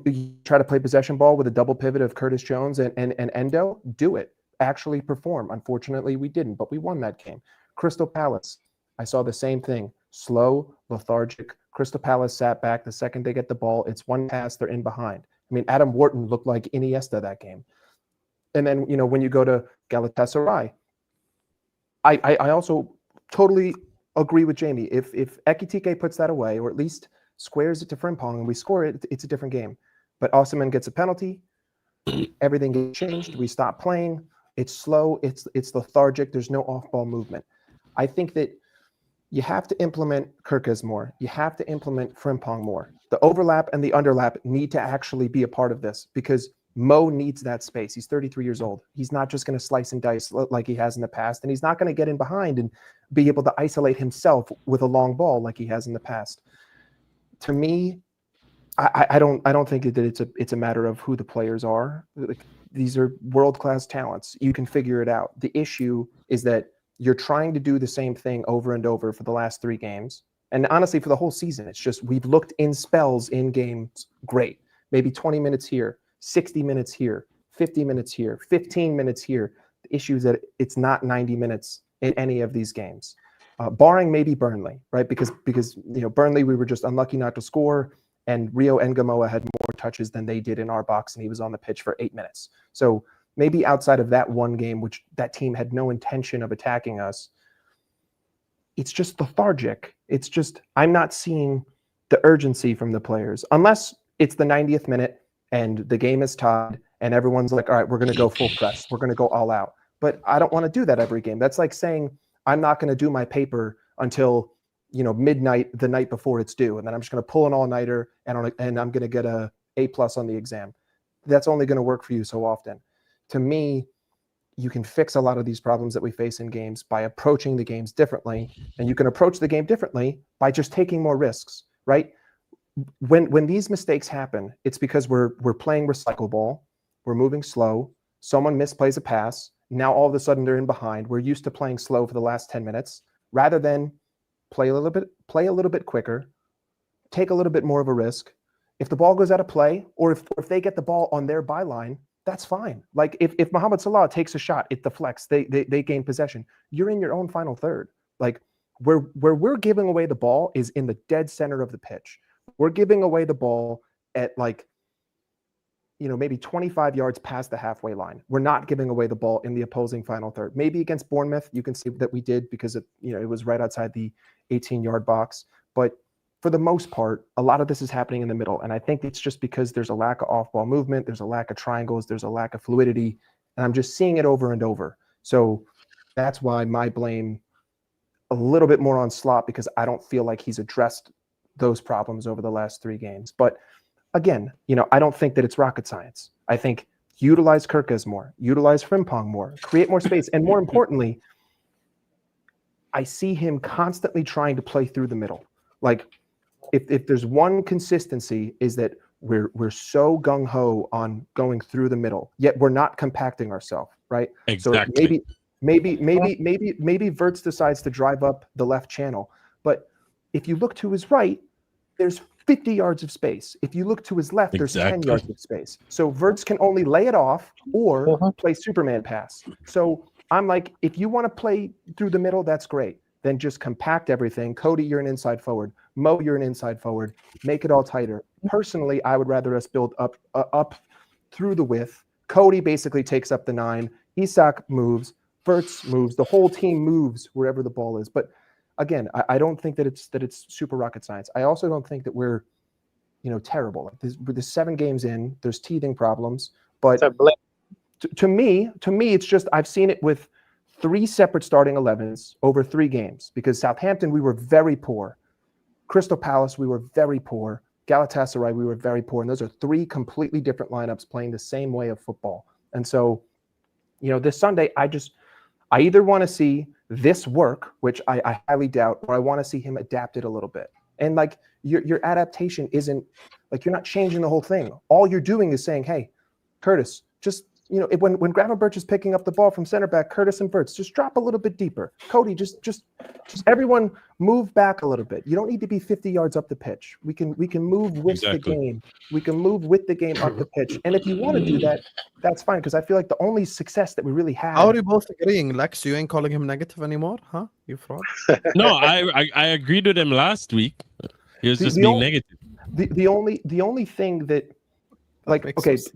[SPEAKER 5] You try to play possession ball with a double pivot of Curtis Jones and Endo, do it. Actually perform. Unfortunately, we didn't, but we won that game. Crystal Palace, I saw the same thing. Slow, lethargic. Crystal Palace sat back. The second they get the ball, it's one pass, they're in behind. I mean, Adam Wharton looked like Iniesta that game. And then, you know, when you go to Galatasaray, I also totally agree with Jamie. If Ekitike puts that away, or at least squares it to Frimpong and we score it, it's a different game. But Osimhen gets a penalty. Everything gets changed. We stop playing. It's slow. It's lethargic. There's no off-ball movement. I think that you have to implement Kirkes more. You have to implement Frimpong more. The overlap and the underlap need to actually be a part of this because Mo needs that space. He's 33 years old. He's not just going to slice and dice like he has in the past, and he's not going to get in behind and be able to isolate himself with a long ball like he has in the past. To me, I don't think that it's a matter of who the players are. Like, these are world-class talents. You can figure it out. The issue is that you're trying to do the same thing over and over for the last 3 games. And honestly, for the whole season, it's just we've looked in spells in games great. Maybe 20 minutes here, 60 minutes here, 50 minutes here, 15 minutes here. The issue is that it's not 90 minutes in any of these games, barring maybe Burnley, right? Because you know, Burnley, we were just unlucky not to score. And Rio Ngamoa had more touches than they did in our box, and he was on the pitch for 8 minutes. So maybe outside of that one game, which that team had no intention of attacking us, it's just lethargic. It's just, I'm not seeing the urgency from the players, unless it's the 90th minute and the game is tied and everyone's like, all right, we're going to go full press. We're going to go all out. But I don't want to do that every game. That's like saying, I'm not going to do my paper until midnight the night before it's due, and then I'm just going to pull an all-nighter and I'm going to get a A+ on the exam. That's only going to work for you so often. To me, you can fix a lot of these problems that we face in games by approaching the games differently, and you can approach the game differently by just taking more risks, right? When these mistakes happen, it's because we're playing recycle ball, we're moving slow, someone misplays a pass, now all of a sudden they're in behind. We're used to playing slow for the last 10 minutes, rather than play a little bit quicker, take a little bit more of a risk. If the ball goes out of play, or if they get the ball on their byline, that's fine. Like if Mohamed Salah takes a shot, it deflects, they gain possession. You're in your own final third. Like where we're giving away the ball is in the dead center of the pitch. We're giving away the ball at maybe 25 yards past the halfway line. We're not giving away the ball in the opposing final third. Maybe against Bournemouth, you can see that we did because it was right outside the 18-yard box. But for the most part, a lot of this is happening in the middle. And I think it's just because there's a lack of off-ball movement, there's a lack of triangles, there's a lack of fluidity, and I'm just seeing it over and over. So that's why my blame a little bit more on Slot, because I don't feel like he's addressed those problems over the last 3 games. But again, I don't think that it's rocket science. I think utilize Kirkes more, utilize Frimpong more, create more space. And more importantly, I see him constantly trying to play through the middle. Like if there's one consistency, is that we're so gung-ho on going through the middle, yet we're not compacting ourselves, right?
[SPEAKER 7] Exactly.
[SPEAKER 5] So maybe Wirtz decides to drive up the left channel. But if you look to his right, there's 50 yards of space. If you look to his left, there's 10 yards of space. So Wirtz can only lay it off or play Superman pass. So I'm like, if you want to play through the middle, that's great. Then just compact everything. Cody, you're an inside forward. Mo, you're an inside forward. Make it all tighter. Personally, I would rather us build up through the width. Cody basically takes up the 9. Isak moves. Wirtz moves. The whole team moves wherever the ball is. But again, I don't think that it's super rocket science. I also don't think that we're, terrible. There's 7 games in. There's teething problems. But to me, it's just I've seen it with 3 separate starting 11s over 3 games. Because Southampton, we were very poor. Crystal Palace, we were very poor. Galatasaray, we were very poor. And those are 3 completely different lineups playing the same way of football. And so, this Sunday, I either want to see this work, which I highly doubt, or I want to see him adapt it a little bit. And your adaptation isn't you're not changing the whole thing. All you're doing is saying, hey, Curtis, just when Gravenberch is picking up the ball from center back, Curtis and Wirtz, just drop a little bit deeper. Cody, just everyone move back a little bit. You don't need to be 50 yards up the pitch. We can move with the game. We can move with the game up the pitch. And if you want to do that, that's fine. Because I feel like the only success that we really had.
[SPEAKER 1] How are you both agreeing, Lex? You ain't calling him negative anymore, huh? You fraud.
[SPEAKER 7] No, I agreed with him last week. He was just being negative.
[SPEAKER 5] The only thing that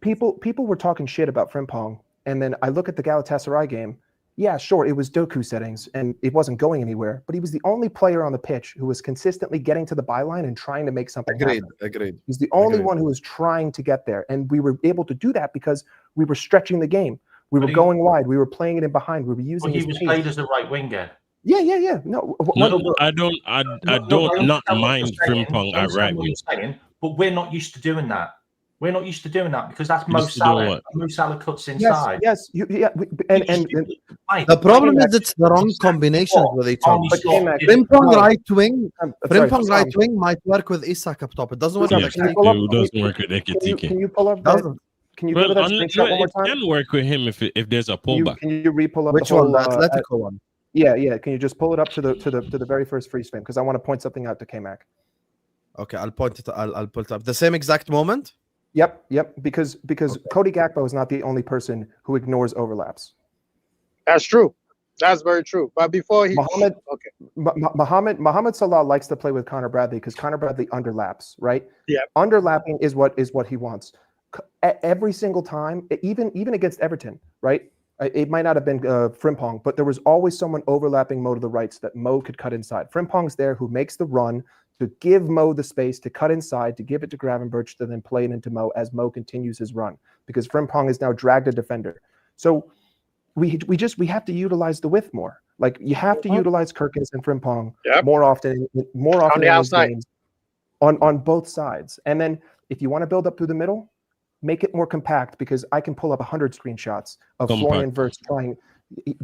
[SPEAKER 5] people were talking shit about Frimpong, and then I look at the Galatasaray game. Yeah, sure, it was Doku settings, and it wasn't going anywhere. But he was the only player on the pitch who was consistently getting to the byline and trying to make something happen.
[SPEAKER 1] Agreed.
[SPEAKER 5] He's the only one who was trying to get there, and we were able to do that because we were stretching the game. We were going wide. We were playing it in behind. We were using.
[SPEAKER 6] He was played as a right winger.
[SPEAKER 5] Yeah. No,
[SPEAKER 7] I don't not mind Frimpong at right wing.
[SPEAKER 6] But we're not used to doing that. We're not used to doing that because that's Mo Salah. Mo Salah cuts inside.
[SPEAKER 5] Yes.
[SPEAKER 1] The problem is it's the wrong combinations with each other. Frimpong right wing might work with Isak up top. It doesn't work with
[SPEAKER 7] Ekitike. It doesn't work with Ekitike.
[SPEAKER 5] Can you pull up that? Can you pull that screenshot one more time?
[SPEAKER 7] It can work with him if there's a pullback.
[SPEAKER 5] Can you re-pull up
[SPEAKER 1] which
[SPEAKER 5] the whole,
[SPEAKER 1] one? The Atletico one.
[SPEAKER 5] Yeah. Can you just pull it up to the very first freeze frame? Because I want to point something out to K-Mac.
[SPEAKER 1] Okay, I'll point it. I'll pull it up. The same exact moment.
[SPEAKER 5] Yep. Because Cody Gakpo is not the only person who ignores overlaps.
[SPEAKER 4] That's true. That's very true. But before he
[SPEAKER 5] Mohamed Salah likes to play with Connor Bradley because Connor Bradley underlaps, right?
[SPEAKER 4] Yeah.
[SPEAKER 5] Underlapping is what he wants. Every single time, even against Everton, right? It might not have been Frimpong, but there was always someone overlapping Mo to the right so that Mo could cut inside. Frimpong's there who makes the run to give Mo the space to cut inside, to give it to Gravenberch, to then play it into Mo as Mo continues his run because Frimpong has now dragged a defender. So we have to utilize the width more. Like you have to utilize Kirkins and Frimpong
[SPEAKER 4] Yep.
[SPEAKER 5] more often
[SPEAKER 4] On
[SPEAKER 5] in
[SPEAKER 4] the
[SPEAKER 5] these
[SPEAKER 4] outside.
[SPEAKER 5] games on both sides. And then if you want to build up through the middle, make it more compact because I can pull up 100 screenshots of
[SPEAKER 7] Compact.
[SPEAKER 5] Florian Wirtz trying.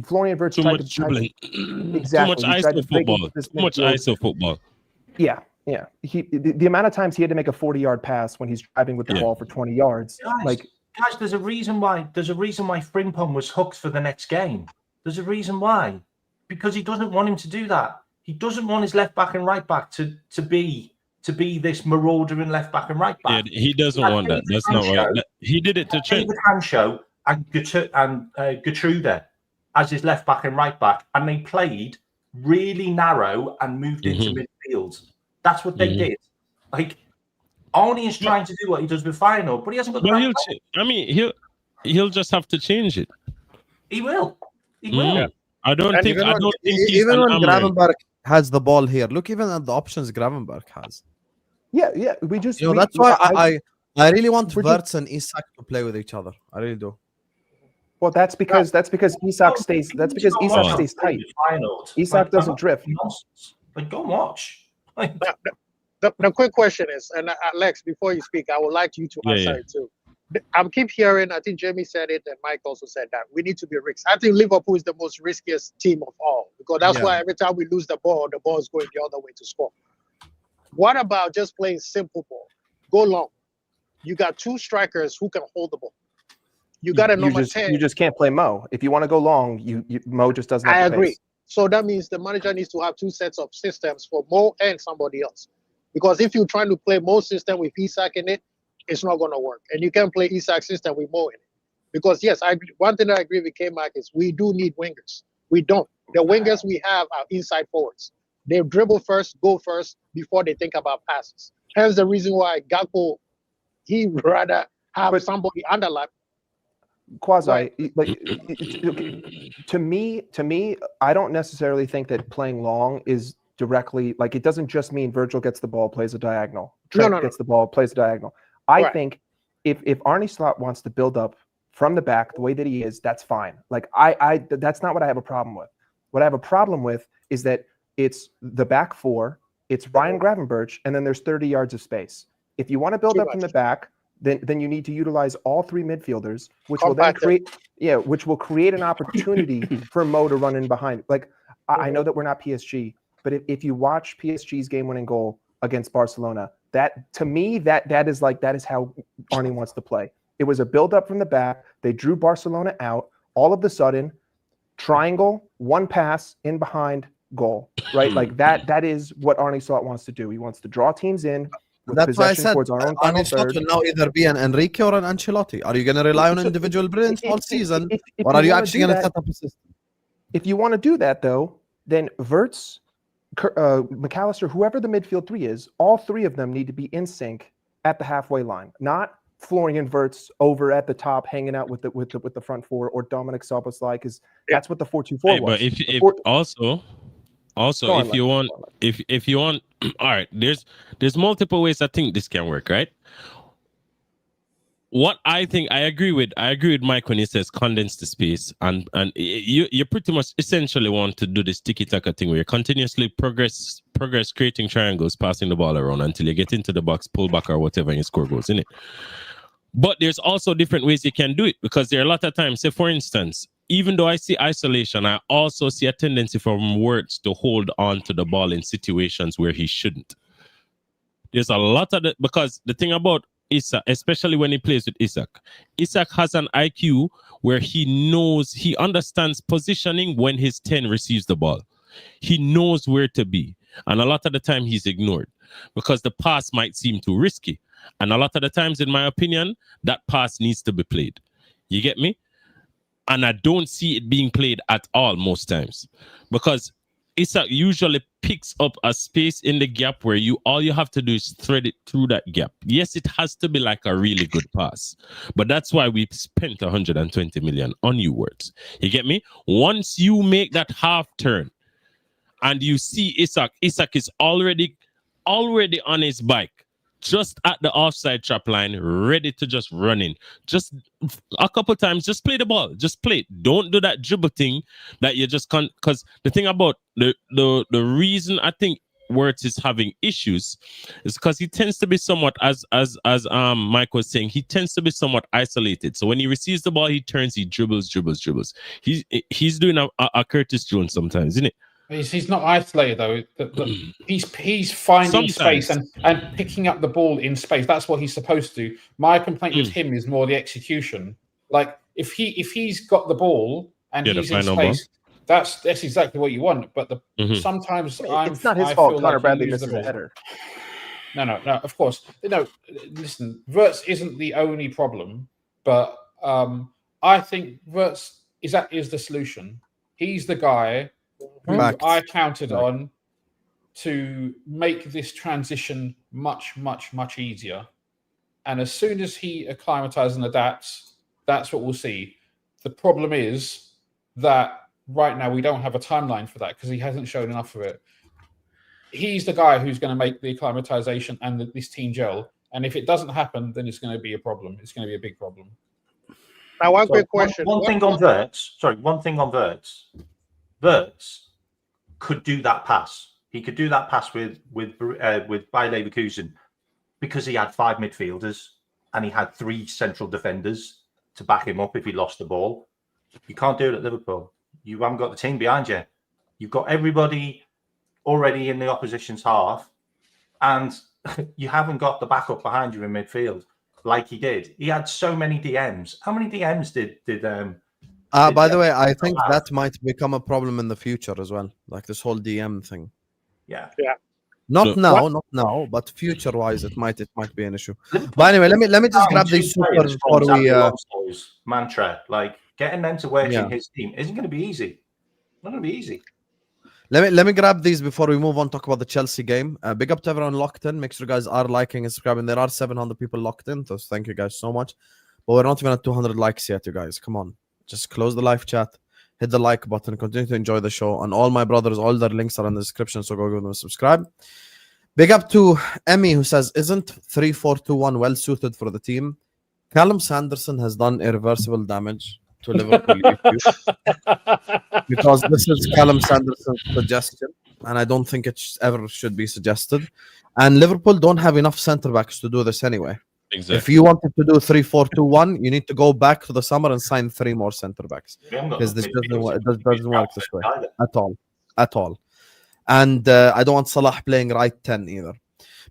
[SPEAKER 5] Florian Wirtz
[SPEAKER 7] Too
[SPEAKER 5] tried
[SPEAKER 7] much
[SPEAKER 5] to try
[SPEAKER 7] dribbling.
[SPEAKER 5] exactly.
[SPEAKER 7] Too much
[SPEAKER 5] He tried
[SPEAKER 7] ISO
[SPEAKER 5] to break
[SPEAKER 7] football.
[SPEAKER 5] into this
[SPEAKER 7] Too much
[SPEAKER 5] midfield.
[SPEAKER 7] ISO football.
[SPEAKER 5] Yeah. The amount of times he had to make a 40-yard pass when he's driving with the
[SPEAKER 7] Yeah.
[SPEAKER 5] ball for 20 yards.
[SPEAKER 6] Guys, there's a reason why Frimpong was hooked for the next game. There's a reason why. Because he doesn't want him to do that. He doesn't want his left back and right back to be this marauder in left back and right
[SPEAKER 7] Yeah,
[SPEAKER 6] back.
[SPEAKER 7] he doesn't want that. That's not right. He did it to Trent.
[SPEAKER 6] David Hancho and Gertrude as his left back and right back, and they played really narrow and moved into midfield. That's what they did. Like Arnie is trying to do what he does with Feyenoord, but he hasn't got the right player.
[SPEAKER 7] He'll just have to change it.
[SPEAKER 6] He will. He will.
[SPEAKER 7] I don't think he's
[SPEAKER 1] even when
[SPEAKER 7] an
[SPEAKER 1] Gravenberch has the ball here, look even at the options Gravenberch has.
[SPEAKER 5] Yeah. We just
[SPEAKER 1] That's why I really want Wirtz and Isak to play with each other. I really do.
[SPEAKER 5] Well, that's because Isak stays. That's because Isak stays tight. Isak doesn't drift.
[SPEAKER 6] Like, go watch.
[SPEAKER 4] The quick question is, and Alex, before you speak, I would like you to answer it too. I keep hearing, I think Jamie said it and Mike also said that we need to be risky. I think Liverpool is the most riskiest team of all because that's why every time we lose the ball is going the other way to score. What about just playing simple ball? Go long. You got two strikers who can hold the ball. You got a number 10.
[SPEAKER 5] You just can't play Mo. If you want to go long, Mo just doesn't have
[SPEAKER 4] I
[SPEAKER 5] the
[SPEAKER 4] agree.
[SPEAKER 5] pace.
[SPEAKER 4] So that means the manager needs to have two sets of systems for Mo and somebody else. Because if you're trying to play Mo's system with Isak in it, it's not going to work. And you can't play Isak's system with Mo in it. Because, yes, one thing I agree with K-Mac is we do need wingers. We don't. The wingers we have are inside forwards. They dribble first, go first, before they think about passes. Hence the reason why Gakpo, he rather have somebody underlap.
[SPEAKER 5] Quasi, like to me, I don't necessarily think that playing long is directly like it doesn't just mean Virgil gets the ball, plays a diagonal. Trent gets the ball, plays a diagonal. I think if Arne Slot wants to build up from the back the way that he is, that's fine. Like I that's not what I have a problem with. What I have a problem with is that it's the back four, it's Ryan Gravenberch, and then there's 30 yards of space. If you want to build up from the back, then you need to utilize all three midfielders, which will then create an opportunity for Mo to run in behind. Like I know that we're not PSG, but if you watch PSG's game-winning goal against Barcelona, that to me that is how Arne wants to play. It was a build-up from the back. They drew Barcelona out. All of a sudden, triangle, one pass in behind, goal. Right, like that is what Arne Slot wants to do. He wants to draw teams in.
[SPEAKER 1] That's why I said
[SPEAKER 5] towards our own final third.
[SPEAKER 1] will now either be an Enrique or an Ancelotti. Are you going to rely on individual brilliance all season, or are you actually going to set up a system?
[SPEAKER 5] If you want to do that, though, then Wirtz, McAllister, whoever the midfield three is, all three of them need to be in sync at the halfway line, not Florian Wirtz over at the top, hanging out with the front four, or Dominic Szoboszlai, because that's what the 4-2-4 was.
[SPEAKER 7] But Also, if you want, all right, there's multiple ways I think this can work, right? What I think I agree with Mike when he says condense the space, and you pretty much essentially want to do this tiki-taka thing where you continuously progress, creating triangles, passing the ball around until you get into the box, pull back or whatever, and you score goals in it. But there's also different ways you can do it, because there are a lot of times, say for instance, even though I see isolation, I also see a tendency from Wirtz to hold on to the ball in situations where he shouldn't. There's a lot of that, because the thing about Isak, especially when he plays with Isak has an IQ where he understands positioning when his 10 receives the ball. He knows where to be. And a lot of the time he's ignored because the pass might seem too risky. And a lot of the times, in my opinion, that pass needs to be played. You get me? And I don't see it being played at all most times, because Isak usually picks up a space in the gap where all you have to do is thread it through that gap. Yes, it has to be like a really good pass, but that's why we spent 120 million on you, Wirtz. You get me? Once you make that half turn and you see Isak is already on his bike, just at the offside trap line, ready to just run in. Just a couple times, just play the ball. Just play it. Don't do that dribble thing that you just can't. Because the thing about the reason I think Wirtz is having issues is because he tends to be somewhat, as Mike was saying, he tends to be somewhat isolated. So when he receives the ball, he turns, he dribbles. He's doing a Curtis Jones sometimes, isn't it?
[SPEAKER 2] He's not isolated though. He's finding space and picking up the ball in space. That's what he's supposed to do. My complaint with him is more the execution. Like if he's got the ball and he's in space, that's exactly what you want. But sometimes
[SPEAKER 5] it's not his fault. Connor Bradley misses a header.
[SPEAKER 2] No. Of course, listen, Wirtz isn't the only problem, but I think Wirtz is the solution. He's the guy who I counted on to make this transition much easier. And as soon as he acclimatizes and adapts, that's what we'll see. The problem is that right now we don't have a timeline for that because he hasn't shown enough of it. He's the guy who's going to make the acclimatization and this team gel. And if it doesn't happen, then it's going to be a problem. It's going to be a big problem.
[SPEAKER 4] Now, one quick question.
[SPEAKER 6] One thing on Wirtz. Wirtz could do that pass. He could do that pass with Bayer Leverkusen because he had 5 midfielders and he had 3 central defenders to back him up if he lost the ball. You can't do it at Liverpool. You haven't got the team behind you. You've got everybody already in the opposition's half, and you haven't got the backup behind you in midfield like he did. He had so many DMs. How many DMs did
[SPEAKER 1] by the way, I think that might become a problem in the future as well, like this whole DM thing.
[SPEAKER 6] Yeah.
[SPEAKER 1] Not now, but future-wise, it might be an issue. But anyway, let me just grab these supers before we
[SPEAKER 6] mantra. Like getting them to work in his team isn't going to be easy. Not going to be easy.
[SPEAKER 1] Let me grab these before we move on. Talk about the Chelsea game. Big up to everyone locked in. Make sure you guys are liking and subscribing. There are 700 people locked in, so thank you guys so much. But we're not even at 200 likes yet, you guys. Come on, just close the live chat, hit the like button, continue to enjoy the show. And all my brothers, all their links are in the description, so go give them a subscribe. Big up to Emmy, who says, "Isn't 3-4-2-1 well suited for the team? Callum Sanderson has done irreversible damage to Liverpool because this is Callum Sanderson's suggestion, and I don't think it ever should be suggested. And Liverpool don't have enough centre backs to do this anyway.
[SPEAKER 7] Exactly.
[SPEAKER 1] If you wanted to do 3-4-2-1, you need to go back to the summer and sign 3 more centre backs because this doesn't work this way at all. And I don't want Salah playing right 10 either.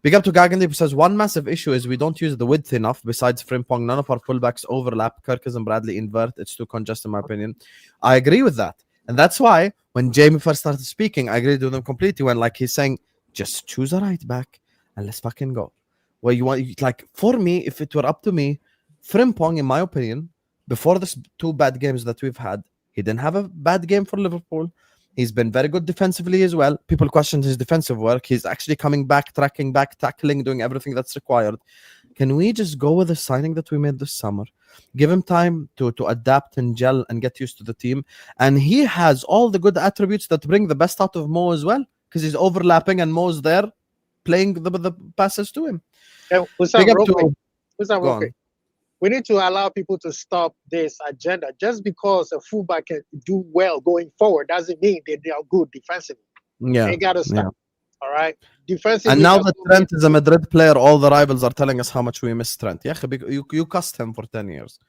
[SPEAKER 1] Big up to Gagandeep, who says, "One massive issue is we don't use the width enough. Besides Frimpong, none of our fullbacks overlap. Kirkes and Bradley invert. It's too congested, in my opinion." I agree with that. And that's why when Jamie first started speaking, I agreed with him completely. When he's saying, just choose a right back and let's fucking go. Well, you want, for me, if it were up to me, Frimpong, in my opinion, before this 2 bad games that we've had, he didn't have a bad game for Liverpool. He's been very good defensively as well. People questioned his defensive work. He's actually coming back, tracking back, tackling, doing everything that's required. Can we just go with the signing that we made this summer? Give him time to adapt and gel and get used to the team. And he has all the good attributes that bring the best out of Mo as well, because he's overlapping and Mo's there playing the passes to him.
[SPEAKER 4] We need to allow people to stop this agenda. Just because a fullback can do well going forward doesn't mean that they are good defensively.
[SPEAKER 1] Yeah,
[SPEAKER 4] they gotta stop. All right, defensively.
[SPEAKER 1] And now that Trent is a Madrid player, all the rivals are telling us how much we miss Trent. Yeah, you cussed him for 10 years.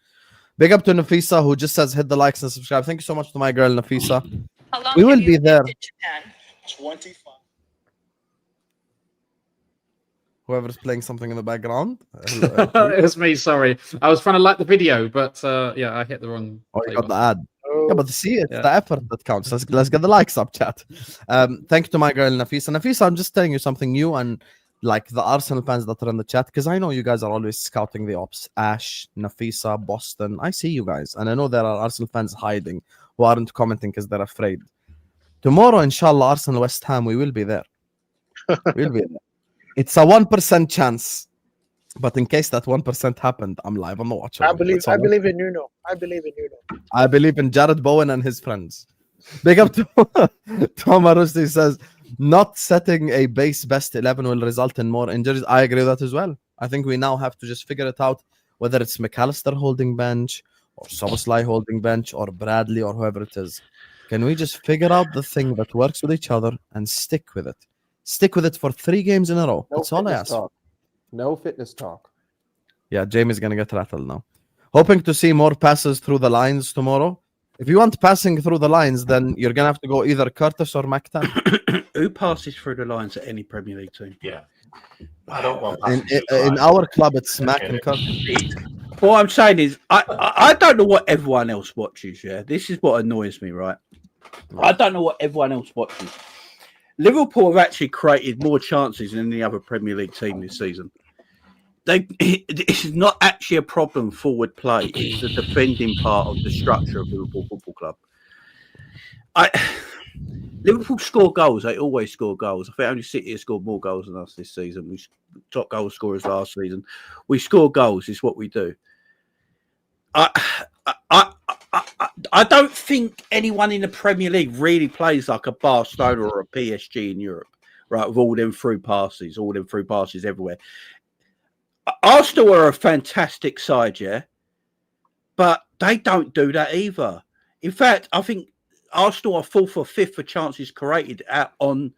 [SPEAKER 1] Big up to Nafisa, who just says hit the likes and subscribe. Thank you so much to my girl Nafisa.
[SPEAKER 8] How long
[SPEAKER 1] we will be there.
[SPEAKER 8] 25.
[SPEAKER 1] Whoever's playing something in the background.
[SPEAKER 2] It was me, sorry. I was trying to like the video, but I hit the wrong.
[SPEAKER 1] Oh, you got the ad. Yeah, but see, it's the effort that counts. Let's get the likes up, chat. Thank you to my girl Nafisa. Nafisa, I'm just telling you something new, and the Arsenal fans that are in the chat, because I know you guys are always scouting the ops. Ash, Nafisa, Boston. I see you guys, and I know there are Arsenal fans hiding who aren't commenting because they're afraid. Tomorrow, inshallah, Arsenal West Ham, we will be there. We'll be there. It's a 1% chance, but in case that 1% happened, I'm live on the watch.
[SPEAKER 4] I believe in Nuno. I
[SPEAKER 1] believe in Jared Bowen and his friends. Big up to Tom Arusti says, not setting a best 11 will result in more injuries. I agree with that as well. I think we now have to just figure it out, whether it's McAllister holding bench or Soboslai holding bench or Bradley or whoever it is. Can we just figure out the thing that works with each other and stick with it? Stick with it for 3 games in a row.
[SPEAKER 5] No
[SPEAKER 1] That's all I
[SPEAKER 5] fitness
[SPEAKER 1] ask.
[SPEAKER 5] talk. No fitness talk.
[SPEAKER 1] Yeah, Jamie's going to get rattled now. Hoping to see more passes through the lines tomorrow. If you want passing through the lines, then you're going to have to go either Curtis or McTan.
[SPEAKER 3] Who passes through the lines at any Premier League team?
[SPEAKER 6] Yeah. I don't want
[SPEAKER 1] In our club, it's Mac and Curtis.
[SPEAKER 3] What I'm saying is, I don't know what everyone else watches. Yeah, this is what annoys me, right? I don't know what everyone else watches. Liverpool have actually created more chances than any other Premier League team this season. This is not actually a problem forward play. It's the defending part of the structure of Liverpool Football Club. Liverpool score goals. They always score goals. I think only City has scored more goals than us this season. We top goal scorers last season. We score goals. Is what we do. I don't think anyone in the Premier League really plays like a Barcelona or a PSG in Europe, right? With all them through passes everywhere. Arsenal are a fantastic side, yeah, but they don't do that either. In fact, I think Arsenal are 4th or 5th for chances created out on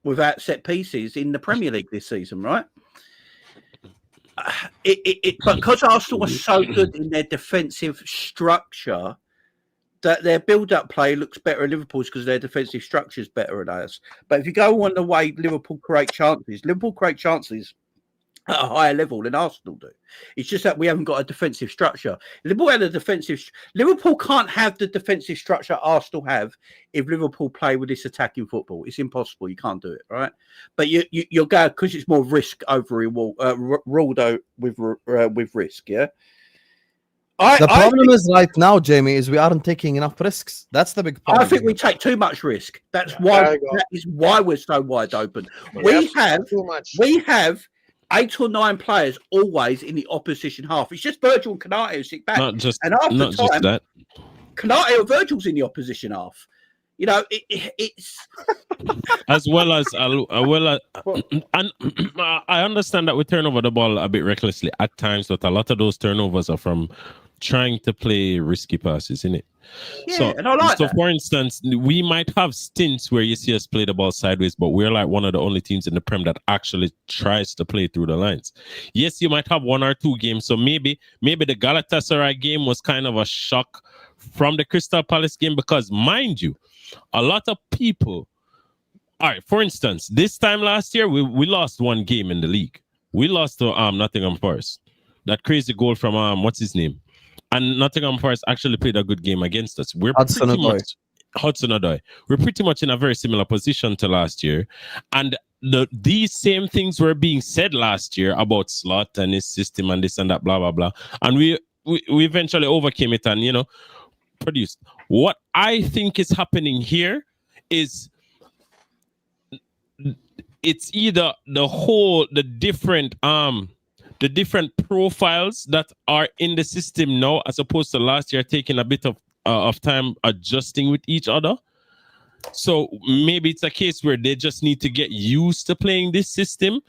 [SPEAKER 3] without set pieces in the Premier League this season, right? But because Arsenal are so good in their defensive structure, that their build-up play looks better at Liverpool's because their defensive structure is better than ours. But if you go on the way Liverpool create chances at a higher level than Arsenal do. It's just that we haven't got a defensive structure. Liverpool can't have the defensive structure Arsenal have if Liverpool play with this attacking football. It's impossible. You can't do it, right? But you'll go because it's more risk over reward, ruled out with risk, yeah?
[SPEAKER 1] The problem is right now, Jamie, is we aren't taking enough risks. That's the big problem.
[SPEAKER 3] I think we take too much risk. That is why we're so wide open. We have 8 or 9 players always in the opposition half. It's just Virgil and Konate who sit back.
[SPEAKER 7] Just that.
[SPEAKER 3] Konate or Virgil's in the opposition half. You know, it's
[SPEAKER 7] as well as and I understand that we turn over the ball a bit recklessly at times, but a lot of those turnovers are from trying to play risky passes, isn't it?
[SPEAKER 3] Yeah, and I like that.
[SPEAKER 7] For instance, we might have stints where you see us play the ball sideways, but we're like one of the only teams in the Prem that actually tries to play through the lines. Yes, you might have 1 or 2 games. So maybe the Galatasaray game was kind of a shock from the Crystal Palace game because, mind you, a lot of people. All right, for instance, this time last year, we lost 1 game in the league. We lost to Nottingham Forest. That crazy goal from what's his name? And Nottingham Forest actually played a good game against us. Hudson Odoi. We're pretty much in a very similar position to last year. And these same things were being said last year about Slot and his system and this and that, blah, blah, blah. And we eventually overcame it and, produced. What I think is happening here is it's either the different profiles that are in the system now, as opposed to last year, taking a bit of time adjusting with each other. So maybe it's a case where they just need to get used to playing this system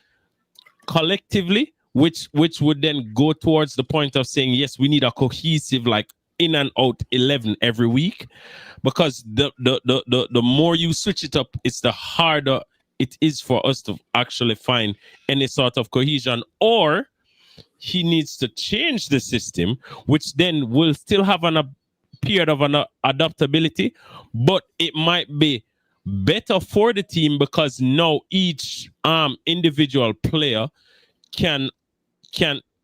[SPEAKER 7] collectively, which would then go towards the point of saying, yes, we need a cohesive, like in and out 11 every week, because the more you switch it up, it's the harder it is for us to actually find any sort of cohesion. Or he needs to change the system, which then will still have a period of adaptability, but it might be better for the team because now each individual player can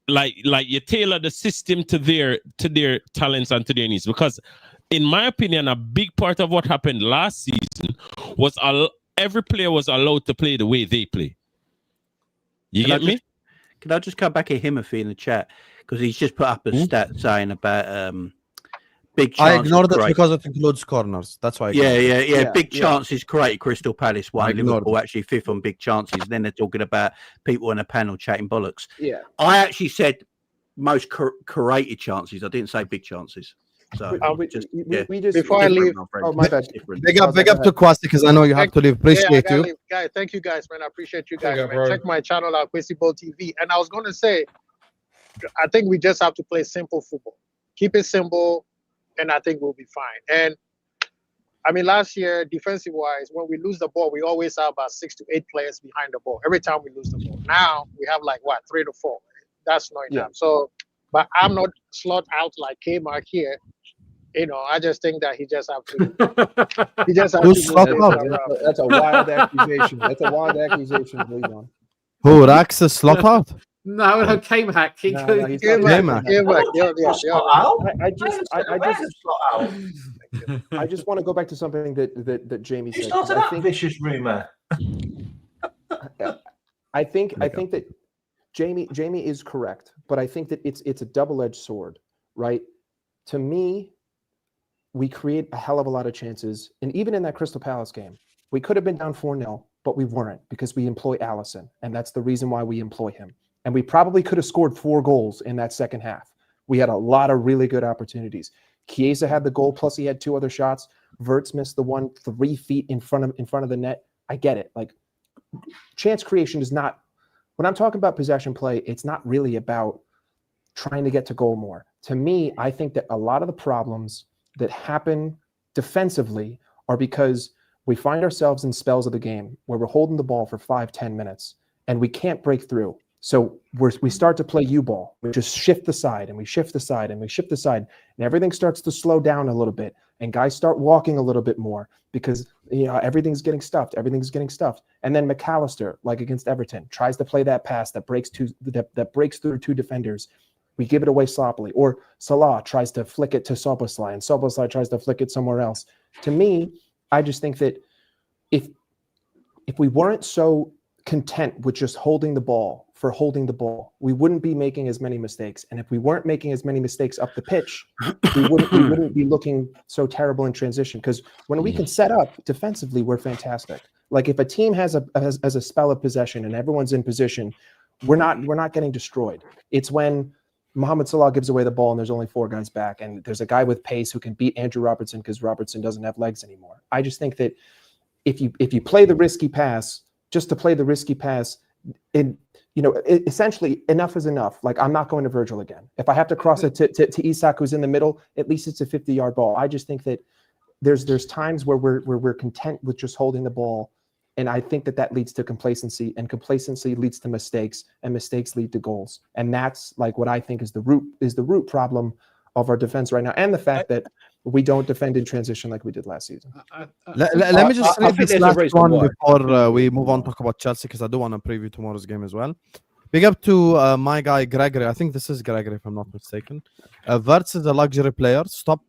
[SPEAKER 7] like you tailor the system to their talents and to their needs. Because in my opinion, a big part of what happened last season was every player was allowed to play the way they play. You get me?
[SPEAKER 3] Can I just come back at Himothy in the chat? Because he's just put up a stat saying about big chances.
[SPEAKER 1] I ignored it because it includes corners. That's why.
[SPEAKER 3] Big chances created. Crystal Palace won. Liverpool actually 5th on big chances. Then they're talking about people on a panel chatting bollocks.
[SPEAKER 5] Yeah.
[SPEAKER 3] I actually said most created chances. I didn't say big chances. So
[SPEAKER 5] we just
[SPEAKER 4] Before I leave-
[SPEAKER 5] oh my bad.
[SPEAKER 1] Big up to Kwasi because I know you have to leave.
[SPEAKER 4] Yeah, I
[SPEAKER 1] Appreciate
[SPEAKER 4] gotta
[SPEAKER 1] you.
[SPEAKER 4] leave. Guys, thank you guys, man. I appreciate you guys,
[SPEAKER 2] Big up,
[SPEAKER 4] man.
[SPEAKER 2] bro.
[SPEAKER 4] Check my channel out, Kwesi Bowl TV. And I was gonna say, I think we just have to play simple football. Keep it simple, and I think we'll be fine. And I mean, last year, defensive wise, when we lose the ball, we always have about 6 to 8 players behind the ball every time we lose the ball. Now we have like 3 to 4. That's not enough. So, but I'm not slot out like K-Mark here. You know, I just think that he just have to. He just have
[SPEAKER 1] Who's
[SPEAKER 4] to.
[SPEAKER 1] slot
[SPEAKER 4] move
[SPEAKER 1] out?
[SPEAKER 4] things around.
[SPEAKER 5] That's a wild accusation. That's a wild accusation. Please on.
[SPEAKER 1] Who Rax is slot out?
[SPEAKER 2] No, K-Mac.
[SPEAKER 5] No, he's
[SPEAKER 4] K-Mark, K-Mark, yeah.
[SPEAKER 5] I just want to go back to something that Jamie
[SPEAKER 6] You
[SPEAKER 5] said.
[SPEAKER 6] started that vicious rumor.
[SPEAKER 5] I think that Jamie is correct, but I think that it's a double-edged sword, right? To me, we create a hell of a lot of chances, and even in that Crystal Palace game, we could have been down 4-0, but we weren't because we employ Allison, and that's the reason why we employ him. And we probably could have scored 4 goals in that second half. We had a lot of really good opportunities. Chiesa had the goal, plus he had 2 other shots. Wirtz missed the one 3 feet in front of the net. I get it. Like, chance creation is not, when I'm talking about possession play, it's not really about trying to get to goal more. To me, I think that a lot of the problems that happen defensively are because we find ourselves in spells of the game where we're holding the ball for 5-10 minutes and we can't break through. So we start to play U-ball. We just shift the side and we shift the side and we shift the side, and everything starts to slow down a little bit. And guys start walking a little bit more because everything's getting stuffed. Everything's getting stuffed. And then McAllister, like against Everton, tries to play that pass that breaks through 2 defenders. We give it away sloppily. Or Salah tries to flick it to Szoboszlai, and Szoboszlai tries to flick it somewhere else. To me, I just think that if we weren't so content with just holding the ball for holding the ball, we wouldn't be making as many mistakes. And if we weren't making as many mistakes up the pitch, we wouldn't be looking so terrible in transition. Because when we can set up defensively, we're fantastic. Like if a team has a spell of possession and everyone's in position, we're not getting destroyed. It's when Mohamed Salah gives away the ball and there's only 4 guys back, and there's a guy with pace who can beat Andrew Robertson because Robertson doesn't have legs anymore. I just think that if you play the risky pass, just to play the risky pass, essentially enough is enough. Like, I'm not going to Virgil again. If I have to cross it to Isak, who's in the middle, at least it's a 50-yard ball. I just think that there's times where we're content with just holding the ball, and I think that leads to complacency, and complacency leads to mistakes, and mistakes lead to goals. And that's like what I think is the root problem of our defense right now, and the fact that we don't defend in transition like we did last season.
[SPEAKER 1] Let me just say this last one
[SPEAKER 3] why.
[SPEAKER 1] before we move on to talk about Chelsea, because I do want to preview tomorrow's game as well. Big up to my guy Gregory. I think this is Gregory, if I'm not mistaken. Wirtz is a luxury player.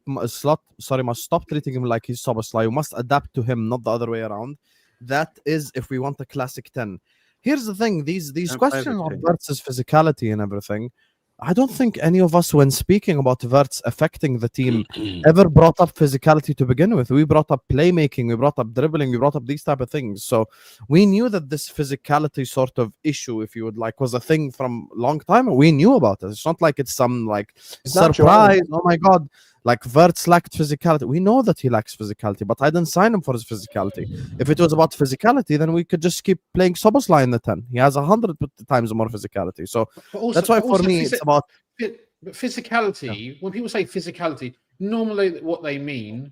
[SPEAKER 1] Must stop treating him like he's Szoboszlai. You must adapt to him, not the other way around. That is if we want a classic 10. Here's the thing: these questions of Wirtz's physicality and everything, I don't think any of us, when speaking about Wirtz affecting the team, ever brought up physicality to begin with. We brought up playmaking, we brought up dribbling, we brought up these type of things. So we knew that this physicality sort of issue, if you would like, was a thing from a long time. We knew about it. It's not like it's some surprise. Oh my God. Like Wirtz lacked physicality. We know that he lacks physicality, but I didn't sign him for his physicality. If it was about physicality, then we could just keep playing Szoboszlai in the 10. He has 100 times more physicality. So that's why for me, it's about
[SPEAKER 2] physicality. When people say physicality, normally what they mean,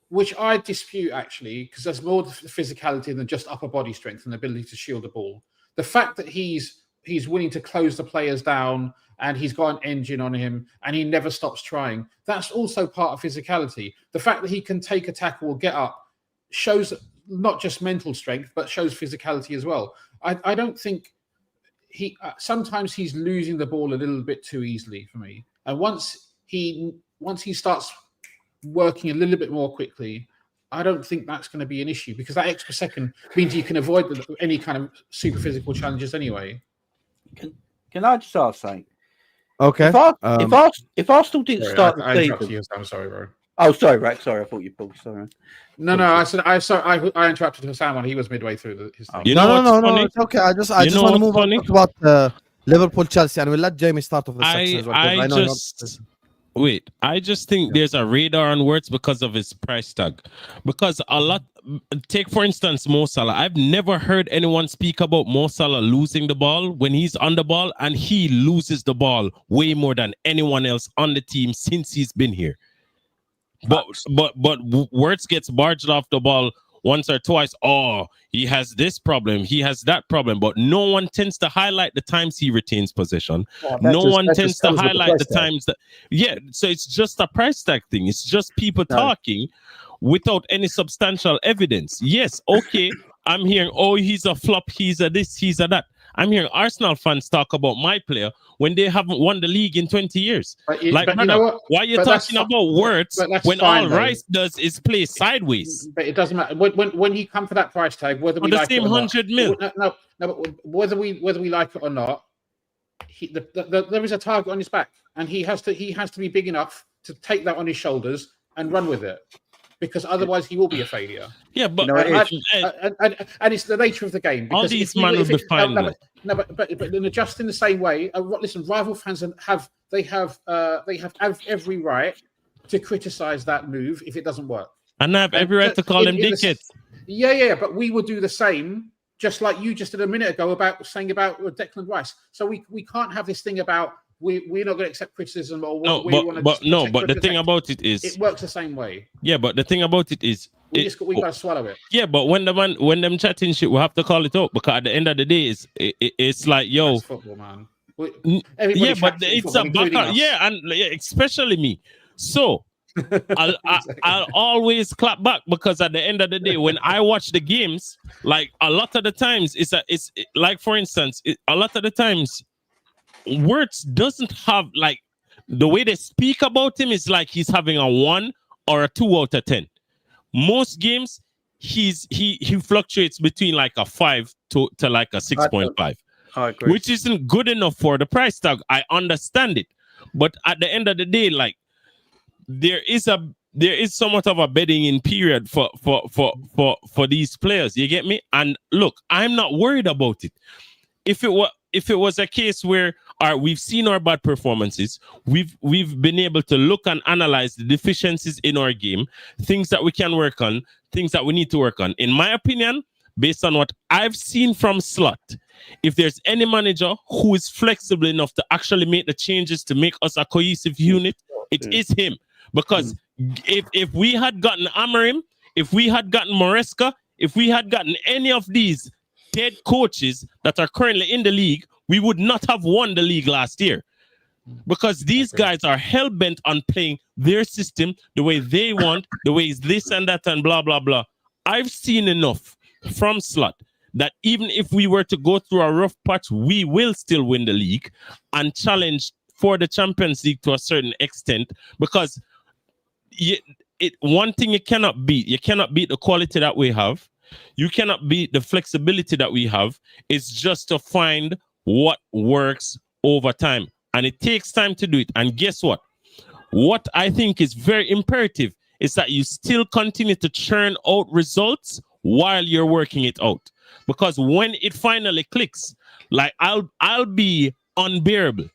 [SPEAKER 2] which I dispute actually, because there's more physicality than just upper body strength and the ability to shield the ball. The fact that he's willing to close the players down, and he's got an engine on him, and he never stops trying. That's also part of physicality. The fact that he can take a tackle or get up shows not just mental strength, but shows physicality as well. I don't think sometimes he's losing the ball a little bit too easily for me. And once he starts working a little bit more quickly, I don't think that's going to be an issue, because that extra second means you can avoid any kind of super physical challenges anyway.
[SPEAKER 3] Can I just ask something?
[SPEAKER 1] okay.
[SPEAKER 3] If Arsenal didn't start the season,
[SPEAKER 2] I'm sorry, bro.
[SPEAKER 3] oh sorry, Rak. Sorry, I thought you pulled. Sorry.
[SPEAKER 2] No, I interrupted Husam when he was midway through his thing.
[SPEAKER 7] You know what's
[SPEAKER 1] No,
[SPEAKER 7] funny?
[SPEAKER 1] it's okay. I just want to
[SPEAKER 7] what's
[SPEAKER 1] move on
[SPEAKER 7] funny?
[SPEAKER 1] to talk about Liverpool Chelsea, and we'll let Jamie start off the section as well. 'Cause I know
[SPEAKER 7] Wait, I just think there's a radar on Wirtz because of his price tag. Because a lot, take for instance Mo Salah. I've never heard anyone speak about Mo Salah losing the ball when he's on the ball, and he loses the ball way more than anyone else on the team since he's been here. But Wirtz gets barged off the ball once or twice. Oh, he has this problem, he has that problem, but no one tends to highlight the times he retains possession. No one tends to highlight the times that, so it's just a price tag thing. It's just people talking without any substantial evidence. Yes, okay, I'm hearing, oh, he's a flop, he's a this, he's a that. I'm hearing Arsenal fans talk about my player when they haven't won the league in 20 years.
[SPEAKER 2] But you know what?
[SPEAKER 7] Why are you talking about Wirtz when all Rice does is play sideways?
[SPEAKER 2] But it doesn't matter when you come for that price tag, whether we like it or not.
[SPEAKER 7] 100 mil.
[SPEAKER 2] No, but whether we like it or not, there is a target on his back, and he has to be big enough to take that on his shoulders and run with it, because otherwise he will be a failure.
[SPEAKER 7] Yeah, but
[SPEAKER 2] and it's the nature of the game.
[SPEAKER 7] All these men will be fine.
[SPEAKER 2] But just in the same way, listen, rival fans have every right to criticize that move if it doesn't work.
[SPEAKER 7] And I have every right to call them dickheads.
[SPEAKER 2] Yeah, but we will do the same, just like you just did a minute ago about Declan Rice. So we can't have this thing about we're not going to accept criticism or but
[SPEAKER 7] the thing about it is
[SPEAKER 2] it works the same way.
[SPEAKER 7] Yeah, but the thing about it is
[SPEAKER 2] we got to swallow it.
[SPEAKER 7] Yeah, but when them chatting shit, we have to call it out, because at the end of the day, it's like, yo,
[SPEAKER 2] that's football, man. But
[SPEAKER 7] it's a backup. Yeah, and especially me. So I'll always clap back, because at the end of the day, when I watch the games, like a lot of the times, it's like, for instance, a lot of the times, Wirtz doesn't have, like, the way they speak about him is like he's having a 1 or a 2 out of 10. Most games, he fluctuates between like a 5 to like a 6.5.
[SPEAKER 3] I agree.
[SPEAKER 7] Which isn't good enough for the price tag. I understand it, but at the end of the day, like, there is somewhat of a bedding in period for these players. You get me? And look, I'm not worried about it. If it was a case where we've seen our bad performances, we've been able to look and analyze the deficiencies in our game, things that we can work on, things that we need to work on. In my opinion, based on what I've seen from Slot, if there's any manager who is flexible enough to actually make the changes to make us a cohesive unit, it is him. Because if we had gotten Amorim, if we had gotten Maresca, if we had gotten any of these dead coaches that are currently in the league, we would not have won the league last year, because these guys are hell-bent on playing their system the way they want, the way it's this and that and blah, blah, blah. I've seen enough from Slot that even if we were to go through a rough patch, we will still win the league and challenge for the Champions League to a certain extent, because one thing you cannot beat the quality that we have. You cannot beat the flexibility that we have. It's just to find what works over time. And it takes time to do it. And guess what? What I think is very imperative is that you still continue to churn out results while you're working it out. Because when it finally clicks, like, I'll be unbearable.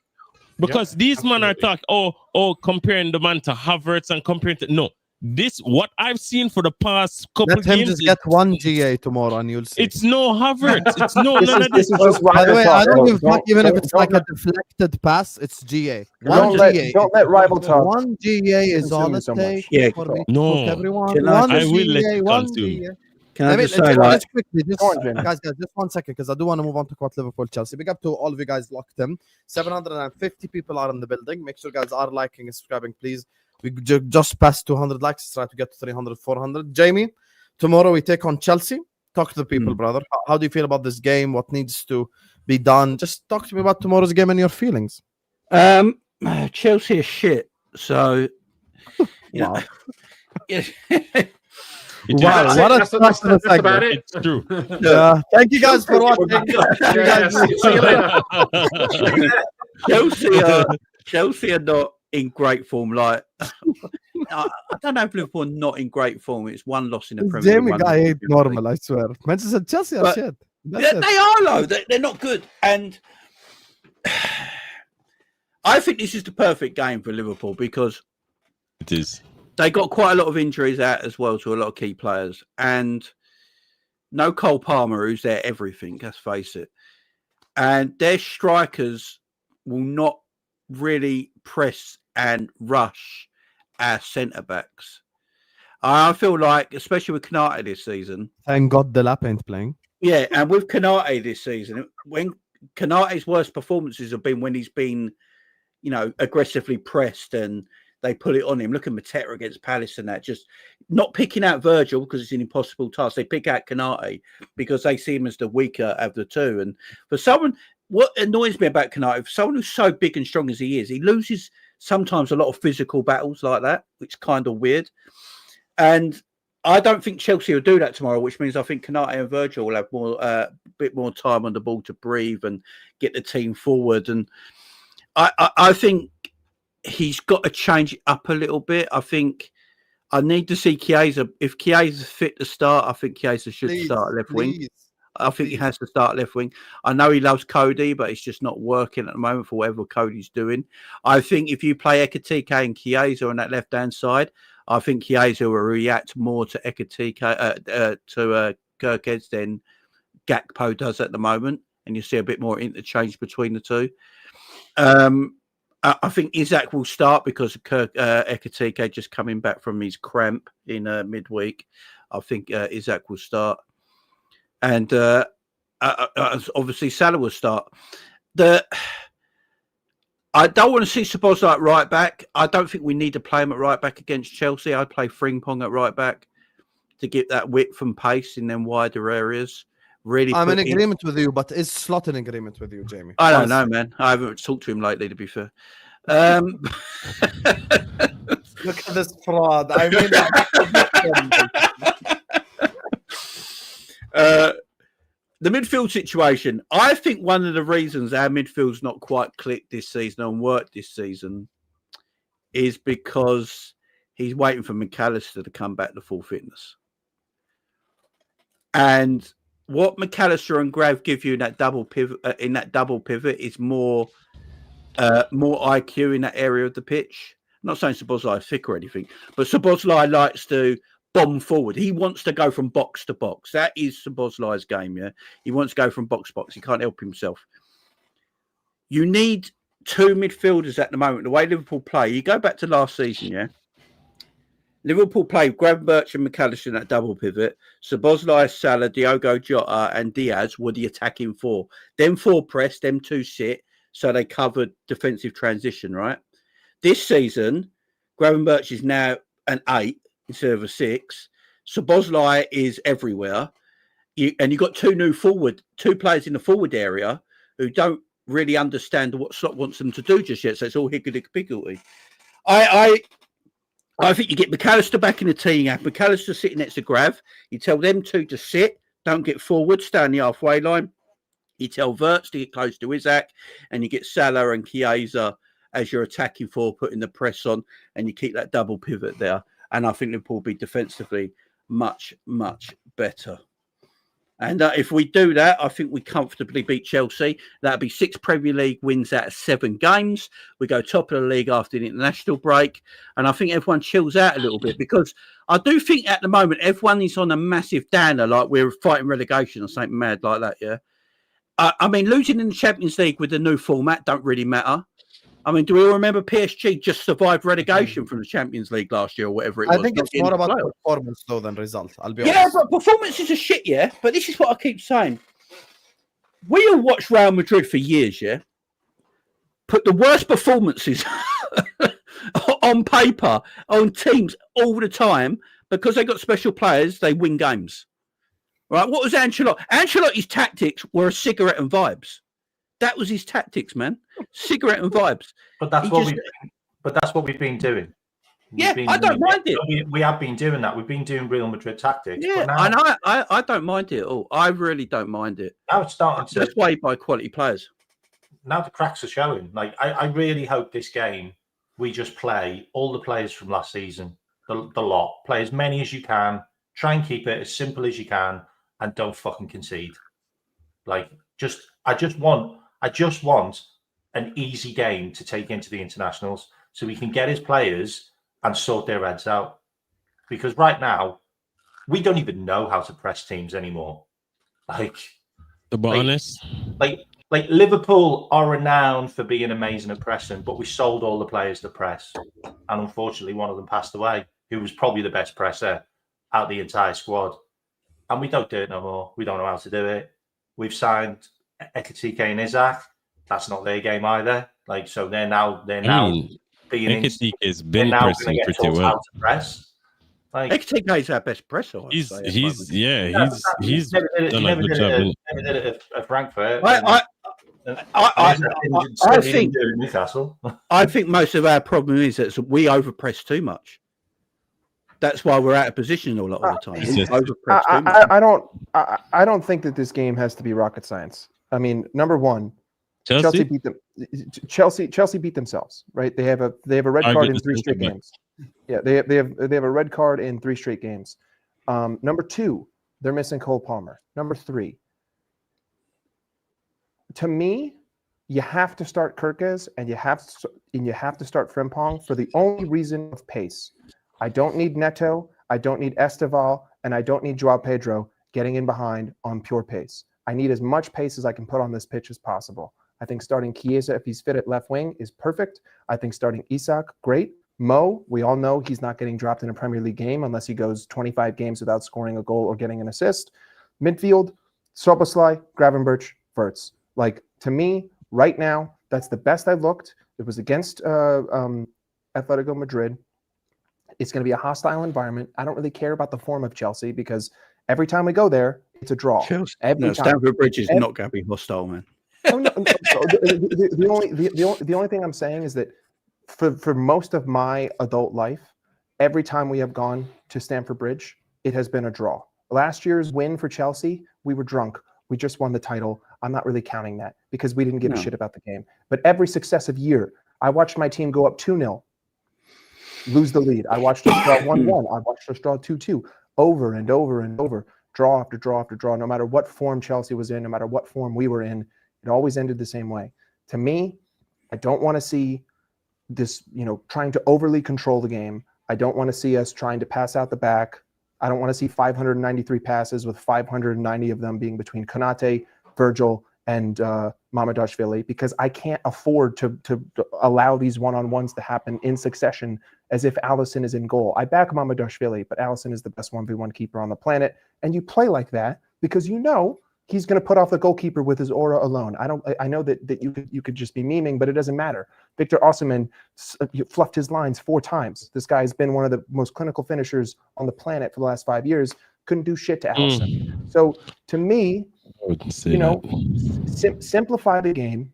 [SPEAKER 7] Because these men are talking, comparing the man to Havertz and comparing to... No. This, what I've seen for the past couple of games,
[SPEAKER 1] just get one GA tomorrow and you'll see.
[SPEAKER 7] It's no Havertz. It's no none of this.
[SPEAKER 1] By the way, I don't give a fuck even if it's like a deflected pass. It's GA.
[SPEAKER 5] Don't let rival talk.
[SPEAKER 1] One GA is all it takes.
[SPEAKER 3] Yeah,
[SPEAKER 7] no.
[SPEAKER 1] Everyone.
[SPEAKER 7] I will let you consume.
[SPEAKER 3] Can I just say, like,
[SPEAKER 1] just quickly, guys, just 1 second, because I do want to move on to quite Liverpool Chelsea. Big up to all of you guys locked in. 750 people are in the building. Make sure guys are liking and subscribing, please. We just passed 200 likes. Let's try to get to 300, 400. Jamie, tomorrow we take on Chelsea. Talk to the people, brother. How do you feel about this game? What needs to be done? Just talk to me about tomorrow's game and your feelings.
[SPEAKER 3] Chelsea is shit. So,
[SPEAKER 1] Wow.
[SPEAKER 7] Wow,
[SPEAKER 1] what a that's
[SPEAKER 2] about it.
[SPEAKER 7] It's true.
[SPEAKER 1] Yeah. Thank you guys for watching.
[SPEAKER 2] See you later.
[SPEAKER 3] Chelsea are not in great form. Like, I don't know if Liverpool are not in great form. It's one loss in the Premier League.
[SPEAKER 1] Jamie guy ain't normal, I swear. Manchester Chelsea are shit.
[SPEAKER 3] They are low. They're not good. And I think this is the perfect game for Liverpool because
[SPEAKER 7] It is.
[SPEAKER 3] they got quite a lot of injuries out as well to a lot of key players, and no Cole Palmer, who's their everything. Let's face it, and their strikers will not really press and rush our centre backs. I feel like, especially with Kanate this season.
[SPEAKER 1] Thank God the Lap ain't playing.
[SPEAKER 3] Yeah, and with Kanate this season, when Kanate's worst performances have been when he's been, aggressively pressed and they put it on him. Look at Mateta against Palace and that. Just not picking out Virgil because it's an impossible task. They pick out Kanate because they see him as the weaker of the two. And for someone, what annoys me about Kanate, for someone who's so big and strong as he is, he loses sometimes a lot of physical battles like that, which is kind of weird. And I don't think Chelsea will do that tomorrow, which means I think Kanate and Virgil will have more, bit more time on the ball to breathe and get the team forward. And I think he's got to change it up a little bit. I think I need to see Chiesa. If Chiesa's fit to start, I think Chiesa should start left wing. I think he has to start left wing. I know he loves Cody, but it's just not working at the moment for whatever Cody's doing. I think if you play Ekitike and Chiesa on that left-hand side, I think Chiesa will react more to Ekitike, to Kirkheads than Gakpo does at the moment. And you see a bit more interchange between the two. I think Isak will start because Ekitike just coming back from his cramp in midweek. I think Isak will start. And obviously Salah will start. I don't want to see Szoboszlai at right back. I don't think we need to play him at right back against Chelsea. I'd play Frimpong at right back to get that width and pace in them wider areas. Really,
[SPEAKER 1] I'm in agreement with you, but is Slot in agreement with you, Jamie?
[SPEAKER 3] I don't know, man. I haven't talked to him lately, to be fair.
[SPEAKER 1] Look at this fraud. I mean,
[SPEAKER 3] the midfield situation. I think one of the reasons our midfield's not quite clicked this season and worked this season is because he's waiting for McAllister to come back to full fitness. And what McAllister and Grav give you in that double pivot, is more IQ in that area of the pitch. I'm not saying Szoboszlai is thick or anything, but Szoboszlai likes to bomb forward. He wants to go from box to box. That is Szoboszlai's game, yeah? He wants to go from box to box. He can't help himself. You need two midfielders at the moment. The way Liverpool play, you go back to last season, yeah? Liverpool played Gravenberch and McAllister in that double pivot. Szoboszlai, Salah, Diogo Jota and Diaz were the attacking four. Them four press, them two sit, so they covered defensive transition, right? This season, Gravenberch is now an 8 instead of a 6. Szoboszlai is everywhere. And you've got two players in the forward area who don't really understand what Slot wants them to do just yet. So it's all higgledy-piggledy. I think you get McAllister back in the team. You have McAllister sitting next to Grav. You tell them two to sit, don't get forward, stay on the halfway line. You tell Wirtz to get close to Isak, and you get Salah and Chiesa as your attacking four, putting the press on, and you keep that double pivot there. And I think Liverpool will be defensively much, much better. And if we do that, I think we comfortably beat Chelsea. That'll be 6 Premier League wins out of 7 games. We go top of the league after the international break. And I think everyone chills out a little bit because I do think at the moment, everyone is on a massive downer, like we're fighting relegation or something mad like that, yeah? I mean, losing in the Champions League with the new format don't really matter. I mean, do we all remember PSG just survived relegation from the Champions League last year or whatever it was?
[SPEAKER 1] I think it's more about performance though than result. I'll be honest.
[SPEAKER 3] Yeah, but performances are shit, yeah? But this is what I keep saying. We all watched Real Madrid for years, yeah? Put the worst performances on paper, on teams all the time, because they got special players, they win games. Right? What was Ancelotti? Ancelotti's tactics were a cigarette and vibes. That was his tactics, man. Cigarette and vibes.
[SPEAKER 6] But that's what we've been doing.
[SPEAKER 3] I don't mind it.
[SPEAKER 6] We have been doing that. We've been doing Real Madrid tactics.
[SPEAKER 3] Yeah,
[SPEAKER 6] but now,
[SPEAKER 3] and I don't mind it at all. I really don't mind it.
[SPEAKER 6] Now it's starting to.
[SPEAKER 3] That's why you buy quality players.
[SPEAKER 6] Now the cracks are showing. Like I really hope this game we just play all the players from last season, the lot. Play as many as you can. Try and keep it as simple as you can, and don't fucking concede. Like I just want an easy game to take into the internationals so he can get his players and sort their heads out. Because right now, we don't even know how to press teams anymore.
[SPEAKER 7] To be honest,
[SPEAKER 6] like Liverpool are renowned for being amazing at pressing, but we sold all the players to press. And unfortunately, one of them passed away, who was probably the best presser out of the entire squad. And we don't do it no more. We don't know how to do it. We've signed Ekitike and Isaac. That's not their game either. Like, so they're now being
[SPEAKER 7] Ekitike has
[SPEAKER 6] they're
[SPEAKER 7] been
[SPEAKER 6] now going
[SPEAKER 7] pressing
[SPEAKER 6] to get
[SPEAKER 7] pretty
[SPEAKER 6] taught how
[SPEAKER 7] well.
[SPEAKER 6] to press. Like,
[SPEAKER 3] Ekitike is our best presser. I'd say, at the moment.
[SPEAKER 7] He's
[SPEAKER 6] never did
[SPEAKER 7] done a good job.
[SPEAKER 6] at Frankfurt.
[SPEAKER 3] I think
[SPEAKER 6] Newcastle.
[SPEAKER 3] I think most of our problem is that we overpress too much. That's why we're out of position a lot of the time. We overpress too much.
[SPEAKER 5] I don't think that this game has to be rocket science. I mean, number one, Chelsea beat them. Chelsea beat themselves, right? They have a red card in 3 straight games. Yeah, they have a red card in 3 straight games. Number 2, they're missing Cole Palmer. Number 3, to me, you have to start Kirkes and you have to start Frimpong for the only reason of pace. I don't need Neto, I don't need Esteval, and I don't need Joao Pedro getting in behind on pure pace. I need as much pace as I can put on this pitch as possible. I think starting Chiesa, if he's fit at left wing, is perfect. I think starting Isak, great. Mo, we all know he's not getting dropped in a Premier League game unless he goes 25 games without scoring a goal or getting an assist. Midfield, Soboslai, Gravenberch, Wirtz. Like, to me, right now, that's the best I looked. It was against Atletico Madrid. It's going to be a hostile environment. I don't really care about the form of Chelsea because every time we go there, it's a draw.
[SPEAKER 3] Stamford Bridge is not going to be hostile, man.
[SPEAKER 5] The only thing I'm saying is that for most of my adult life, every time we have gone to Stamford Bridge, it has been a draw. Last year's win for Chelsea, we were drunk. We just won the title. I'm not really counting that because we didn't give a shit about the game. But every successive year, I watched my team go up 2-0, lose the lead. I watched us draw 1-1. I watched us draw 2-2 over and over and over, draw after draw after draw. No matter what form Chelsea was in, no matter what form we were in, it always ended the same way. To me, I don't want to see this, trying to overly control the game. I don't want to see us trying to pass out the back. I don't want to see 593 passes with 590 of them being between Konate, Virgil, and Mamadashvili, because I can't afford to allow these one-on-ones to happen in succession as if Alisson is in goal. I back Mamadashvili, but Alisson is the best 1v1 keeper on the planet. And you play like that because he's going to put off the goalkeeper with his aura alone. I know that you could just be memeing, but it doesn't matter. Victor Osimhen fluffed his lines 4 times. This guy's been one of the most clinical finishers on the planet for the last 5 years. Couldn't do shit to Alisson. So to me, simplify the game,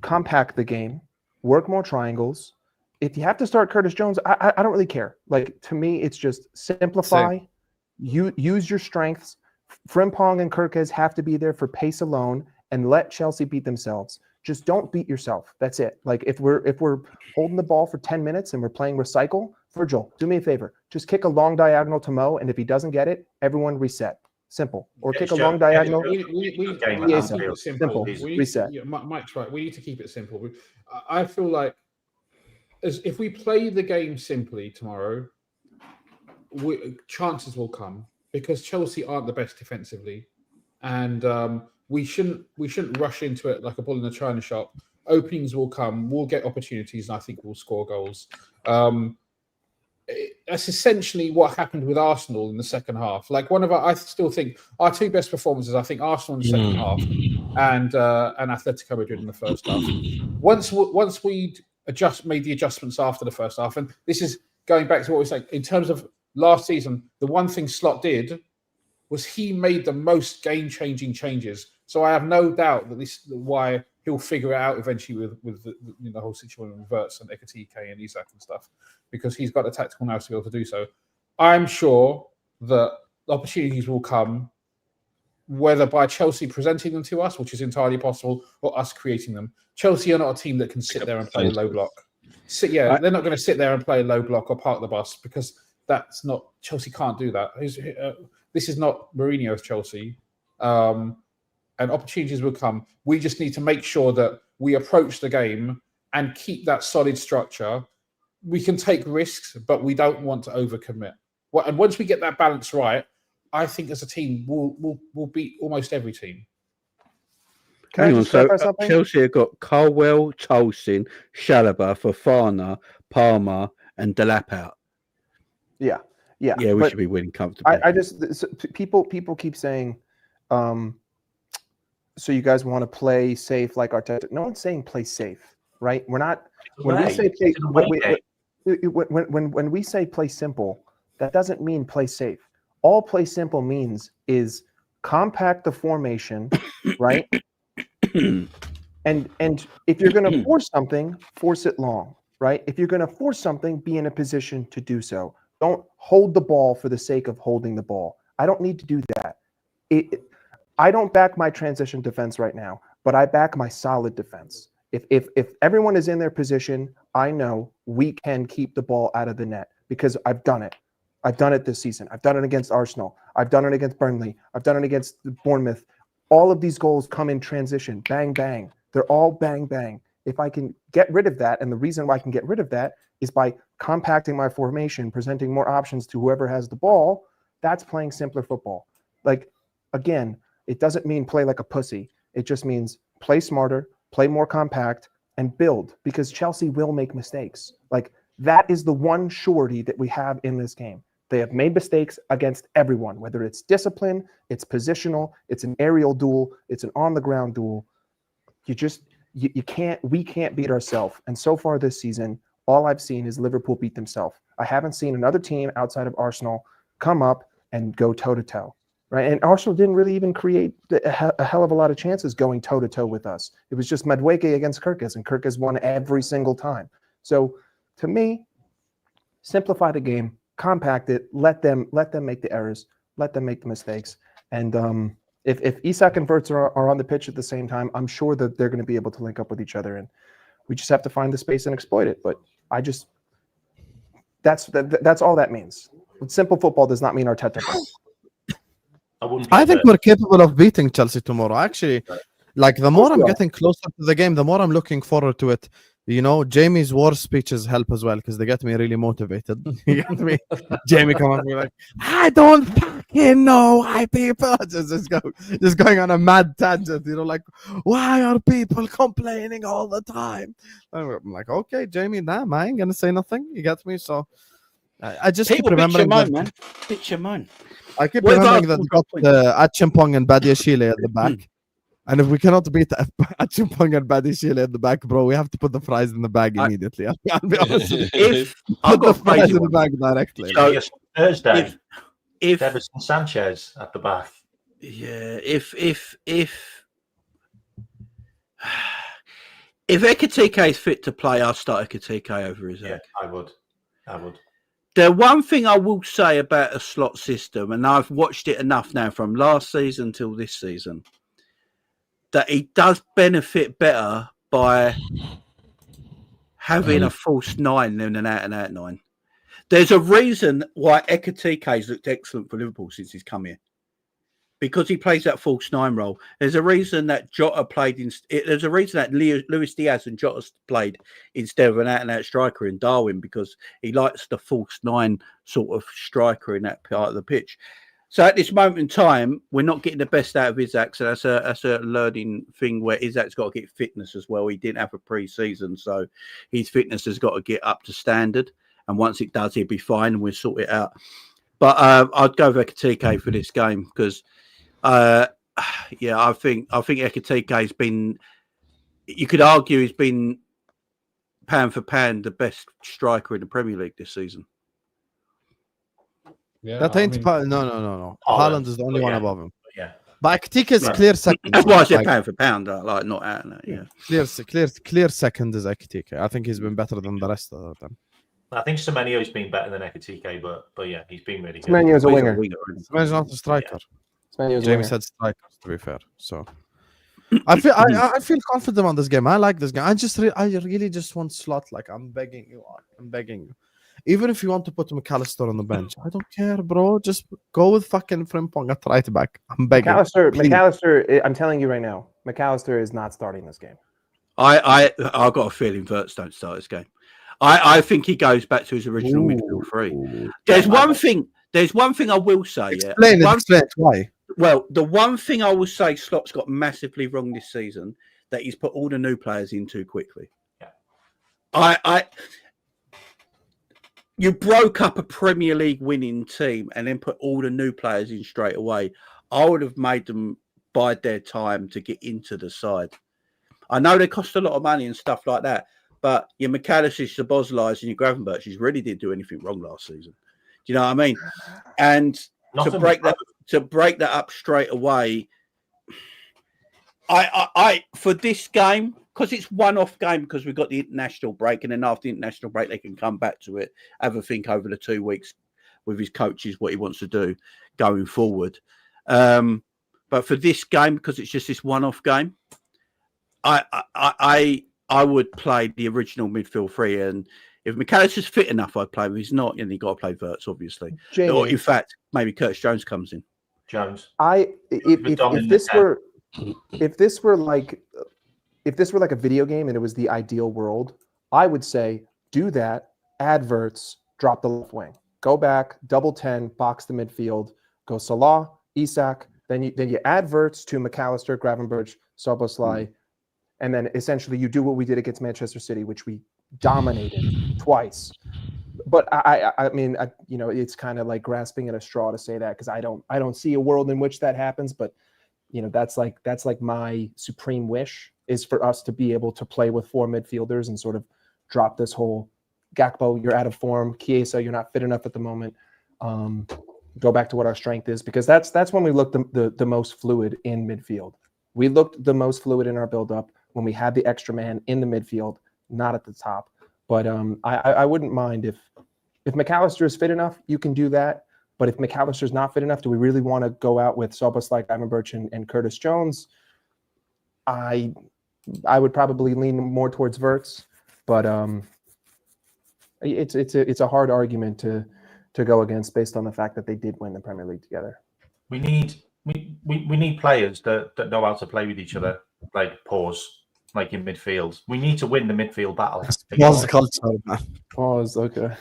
[SPEAKER 5] compact the game, work more triangles. If you have to start Curtis Jones, I don't really care. Like, to me, it's just simplify, use your strengths. Frimpong and Kirkes have to be there for pace alone and let Chelsea beat themselves. Just don't beat yourself. That's it. Like, if we're holding the ball for 10 minutes and we're playing recycle, Virgil, do me a favor. Just kick a long diagonal to Mo, and if he doesn't get it, everyone reset. Simple. Or kick a long diagonal. Simple. Reset.
[SPEAKER 2] Yeah, Mike's right. We need to keep it simple. I feel like if we play the game simply tomorrow, chances will come because Chelsea aren't the best defensively, and we shouldn't rush into it like a bull in a china shop. Openings will come. We'll get opportunities, and I think we'll score goals. That's essentially what happened with Arsenal in the second half. Like, I still think our 2 best performances, I think Arsenal in the second half and Atletico Madrid in the first half. Once we made the adjustments after the first half, and this is going back to what we said in terms of last season, the one thing Slot did was he made the most game-changing changes. So I have no doubt that this is why he'll figure it out eventually with the whole situation with Wirtz and Ekitike and Isak and stuff, because he's got the tactical nous to be able to do so. I'm sure that opportunities will come, whether by Chelsea presenting them to us, which is entirely possible, or us creating them. Chelsea are not a team that can sit there and play low block. They're not going to sit there and play low block or park the bus, because that's not Chelsea. Can't do that. This is not Mourinho's Chelsea. and opportunities will come. We just need to make sure that we approach the game and keep that solid structure. We can take risks, but we don't want to overcommit. And once we get that balance right, I think as a team, we'll beat almost every team.
[SPEAKER 5] Can I
[SPEAKER 3] Hang on,
[SPEAKER 5] just
[SPEAKER 3] so
[SPEAKER 5] clarify something?
[SPEAKER 3] Chelsea have got Colwell, Tolson, Chalobah, Fofana, Palmer, and Delap out.
[SPEAKER 5] Yeah.
[SPEAKER 3] Yeah, we
[SPEAKER 5] but
[SPEAKER 3] should be winning comfortably.
[SPEAKER 5] I just so people keep saying, so you guys want to play safe like Arteta. No one's saying play safe, right? We're not. When we say play, when we say play simple, that doesn't mean play safe. All play simple means is compact the formation, right? and if you're going to force something, force it long, right? If you're going to force something, be in a position to do so. Don't hold the ball for the sake of holding the ball. I don't need to do that. I don't back my transition defense right now, but I back my solid defense. If everyone is in their position, I know we can keep the ball out of the net because I've done it. I've done it this season. I've done it against Arsenal. I've done it against Burnley. I've done it against Bournemouth. All of these goals come in transition. Bang, bang. They're all bang, bang. If I can get rid of that, and the reason why I can get rid of that is by compacting my formation, presenting more options to whoever has the ball, that's playing simpler football. Like, again, it doesn't mean play like a pussy. It just means play smarter, play more compact, and build, because Chelsea will make mistakes. Like, that is the one surety that we have in this game. They have made mistakes against everyone, whether it's discipline, it's positional, it's an aerial duel, it's an on-the-ground duel. We can't beat ourselves. And so far this season, all I've seen is Liverpool beat themselves. I haven't seen another team outside of Arsenal come up and go toe-to-toe, right? And Arsenal didn't really even create a hell of a lot of chances going toe-to-toe with us. It was just Madueke against Kirkes, and Kirkes won every single time. So to me, simplify the game, compact it, let them make the errors, let them make the mistakes. And if Isak and Wirtz are on the pitch at the same time, I'm sure that they're going to be able to link up with each other, and we just have to find the space and exploit it. But that's all that means. Simple football does not mean Arteta.
[SPEAKER 7] I
[SPEAKER 1] think we're capable of beating Chelsea tomorrow. Actually, like the more I'm getting closer to the game, the more I'm looking forward to it. You know, Jamie's war speeches help as well because they get me really motivated. You get me? Jamie come up and be like, I don't fucking know why people just going on a mad tangent, you know, like, why are people complaining all the time? And I'm like, okay, Jamie, damn, I ain't gonna say nothing. You get me? So I just keep remembering that,
[SPEAKER 3] man. Bitch your mind.
[SPEAKER 1] I keep remembering that we got Achimpong and Badiashile at the back. And if we cannot beat Achimpong and Badiashile at the back, bro, we have to put the fries in the bag immediately. I'll be honest with you. Put the fries in the bag directly.
[SPEAKER 6] So, Thursday, if Everton Sanchez at the back.
[SPEAKER 3] Yeah, if Ekitike is fit to play, I'll start Ekitike over Isak.
[SPEAKER 6] Yeah, I would.
[SPEAKER 3] The one thing I will say about a slot system, and I've watched it enough now from last season till this season, that it does benefit better by having a false nine than an out-and-out nine. There's a reason why Ekitike's looked excellent for Liverpool since he's come here. Because he plays that false nine role. There's a reason that Jota played there's a reason that Luis Diaz and Jota played instead of an out-and-out striker in Darwin, because he likes the false nine sort of striker in that part of the pitch. So at this moment in time, we're not getting the best out of Isak. So that's a learning thing where Isak's got to get fitness as well. He didn't have a pre-season, so his fitness has got to get up to standard. And once it does, he'll be fine, and we'll sort it out. But I'd go with Ekitike for this game because, I think Ekitike has been. You could argue he's been pound for pound the best striker in the Premier League this season.
[SPEAKER 2] Yeah,
[SPEAKER 1] that ain't no. Haaland is the only one above him.
[SPEAKER 6] Yeah,
[SPEAKER 1] but Ekitike is clear second.
[SPEAKER 3] That's why I said pound for pound, like not out. Yeah,
[SPEAKER 1] clear second is Ekitike. I think he's been better than the rest of them.
[SPEAKER 6] I think Semenyo's been better than Ekitike, but yeah, he's been really good.
[SPEAKER 5] Semenyo's a winger.
[SPEAKER 1] Semenyo's not a striker.
[SPEAKER 5] Yeah.
[SPEAKER 1] Jamie said striker, to be fair. So I feel confident on this game. I like this game. I really just want slot. Like I'm begging you. Even if you want to put McAllister on the bench, I don't care, bro. Just go with fucking Frimpong at right back. I'm begging. Please.
[SPEAKER 5] McAllister, I'm telling you right now, McAllister is not starting this game.
[SPEAKER 3] I've got a feeling Wirtz don't start this game. I think he goes back to his original midfield three. There's one thing I will say.
[SPEAKER 1] Explain why.
[SPEAKER 3] Well, the one thing I will say Slott's got massively wrong this season, that he's put all the new players in too quickly. Yeah. You broke up a Premier League winning team and then put all the new players in straight away. I would have made them bide their time to get into the side. I know they cost a lot of money and stuff like that, but your McAllister, your Boslais, and your Gravenberches really didn't do anything wrong last season. Do you know what I mean? And to break that up straight away, I for this game, because it's one-off game, because we've got the international break, and then after the international break, they can come back to it, have a think over the 2 weeks with his coaches, what he wants to do going forward. But for this game, because it's just this one-off game, I would play the original midfield three, and if McAllister's fit enough, I'd play him. If he's not, and you got to play Wirtz, obviously.
[SPEAKER 5] Jamie,
[SPEAKER 3] or in fact, maybe Curtis Jones comes in.
[SPEAKER 5] If this were like a video game and it was the ideal world, I would say do that, add Wirtz, drop the left wing, go back, double 10, box the midfield, go Salah, Isak, then you add Wirtz to McAllister, Gravenberch, Szoboszlai, and then essentially you do what we did against Manchester City, which we dominated twice. But I mean, it's kind of like grasping at a straw to say that, because I don't see a world in which that happens. But that's like my supreme wish, is for us to be able to play with four midfielders and sort of drop this whole Gakpo, you're out of form, Chiesa, you're not fit enough at the moment. Go back to what our strength is, because that's when we looked the most fluid in midfield. We looked the most fluid in our build-up when we had the extra man in the midfield, not at the top. But I wouldn't mind if McAllister is fit enough, you can do that. But if McAllister's not fit enough, do we really want to go out with Szoboszlai, Gravenberch, and Curtis Jones? I would probably lean more towards Wirtz, but it's a hard argument to go against based on the fact that they did win the Premier League together.
[SPEAKER 6] We need players that know how to play with each other, like like in midfield. We need to win the midfield battle.
[SPEAKER 1] Pause the culture, man.
[SPEAKER 5] Pause. Okay.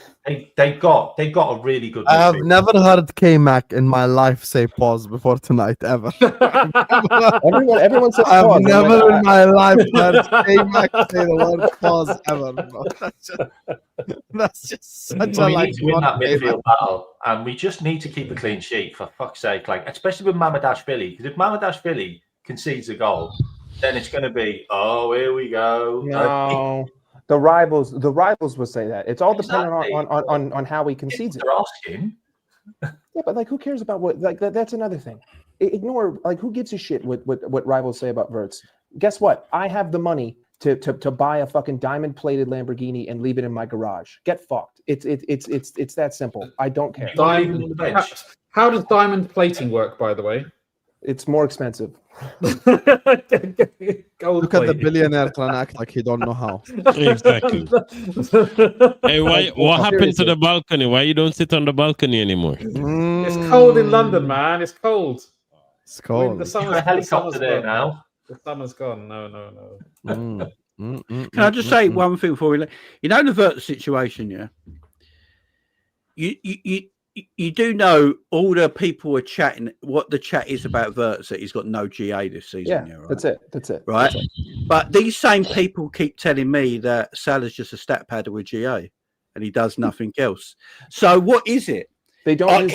[SPEAKER 6] They got a really good.
[SPEAKER 1] I have
[SPEAKER 6] midfield.
[SPEAKER 1] never heard K-Mac in my life say pause before tonight, ever.
[SPEAKER 5] Everyone says
[SPEAKER 1] I've
[SPEAKER 5] pause.
[SPEAKER 1] never in my life heard K-Mac say the word pause ever, bro. That's just such
[SPEAKER 6] We
[SPEAKER 1] a
[SPEAKER 6] need to win that midfield battle, and we just need to keep a clean sheet, for fuck's sake. Like, especially with Mamadashvili, because if Mamadashvili concedes a goal, then it's going to be, oh, here we go.
[SPEAKER 5] No, the rivals will say that. It's all dependent on how he concedes it.
[SPEAKER 6] They're asking.
[SPEAKER 5] Yeah, but like, who cares about what? Like, that's another thing. Ignore, like, who gives a shit what rivals say about Wirtz? Guess what? I have the money to buy a fucking diamond-plated Lamborghini and leave it in my garage. Get fucked. It's that simple. I don't care.
[SPEAKER 2] How does diamond plating work, by the way?
[SPEAKER 5] It's more expensive.
[SPEAKER 2] Look
[SPEAKER 1] Look at the billionaire trying to act like he don't know how.
[SPEAKER 7] Exactly. Hey, what happened to the balcony? Why you don't sit on the balcony anymore?
[SPEAKER 2] It's cold in London, man. It's cold.
[SPEAKER 1] It's cold.
[SPEAKER 2] The summer's,
[SPEAKER 6] a helicopter there now.
[SPEAKER 2] The summer's gone. No.
[SPEAKER 3] Can I just say one thing before we leave? The Wirtz situation, yeah? You do know all the people are chatting, what the chat is about Wirtz, that he's got no GA this season.
[SPEAKER 5] Yeah,
[SPEAKER 3] right?
[SPEAKER 5] That's it.
[SPEAKER 3] Right?
[SPEAKER 5] That's it.
[SPEAKER 3] But these same people keep telling me that Salah's just a stat padder with GA and he does nothing else. So what is it?
[SPEAKER 5] They don't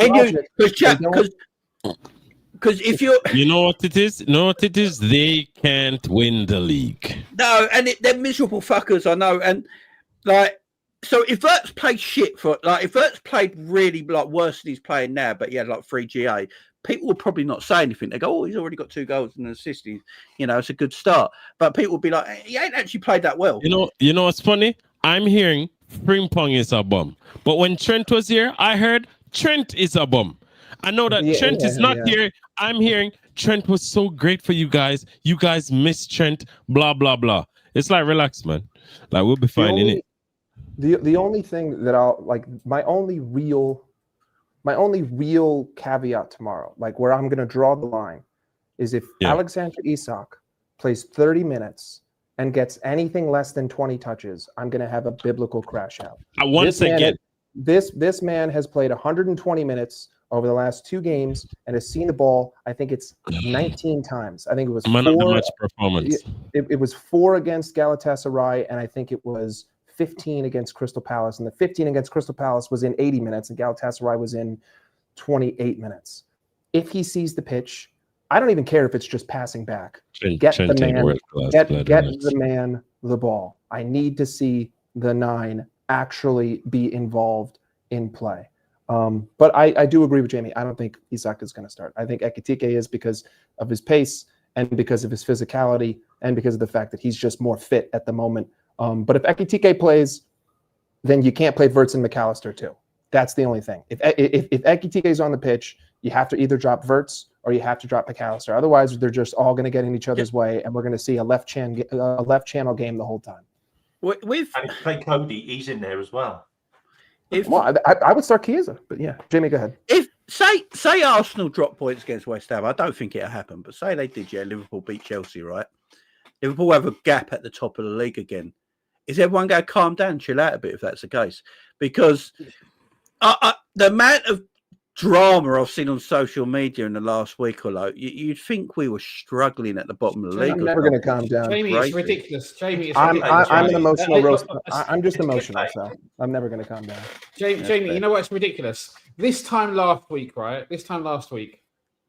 [SPEAKER 3] because if you're...
[SPEAKER 7] You know what it is? They can't win the league.
[SPEAKER 3] No, and they're miserable fuckers, I know. And so if Wirtz played shit if Wirtz played really worse than he's playing now, but he had 3 GA, people will probably not say anything. They go, oh, he's already got 2 goals and an assist. It's a good start. But people will be like, he ain't actually played that well.
[SPEAKER 7] You know what's funny? I'm hearing Frimpong is a bum. But when Trent was here, I heard Trent is a bum. I know that Trent is not here. I'm hearing Trent was so great for you guys. You guys miss Trent, blah, blah, blah. It's like, relax, man. Like, we'll be fine in it.
[SPEAKER 5] The only thing that I'll like, my only real caveat tomorrow, like where I'm going to draw the line, is if Alexander Isak plays 30 minutes and gets anything less than 20 touches, I'm going to have a biblical crash out. This man has played 120 minutes over the last 2 games and has seen the ball. I think it's 19 times. I think it was
[SPEAKER 7] Man of the match performance.
[SPEAKER 5] It was 4 against Galatasaray, and I think it was 15 against Crystal Palace. And the 15 against Crystal Palace was in 80 minutes, and Galatasaray was in 28 minutes. If he sees the pitch, I don't even care if it's just passing back. Get the man the ball. I need to see the 9 actually be involved in play. But I do agree with Jamie. I don't think Isak is going to start. I think Ekitike is because of his pace and because of his physicality and because of the fact that he's just more fit at the moment. But if Ekitike plays, then you can't play Wirtz and McAllister too. That's the only thing. If Ekitike is on the pitch, you have to either drop Wirtz or you have to drop McAllister. Otherwise, they're just all going to get in each other's way, and we're going to see a left channel game the whole time.
[SPEAKER 6] And if you play Cody, he's in there as well.
[SPEAKER 5] I would start Chiesa, but yeah, Jamie, go ahead.
[SPEAKER 3] If say Arsenal drop points against West Ham, I don't think it'll happen, but say they did, Liverpool beat Chelsea, right? Liverpool have a gap at the top of the league again. Is everyone going to calm down, chill out a bit if that's the case? Because the amount of drama I've seen on social media in the last week or so, you'd think we were struggling at the bottom of the league.
[SPEAKER 5] I'm never going to calm down.
[SPEAKER 2] Jamie, it's ridiculous. Jamie,
[SPEAKER 5] I'm an emotional roast. I'm just emotional, so I'm never going to calm down.
[SPEAKER 2] Jamie, you know what's ridiculous? This time last week,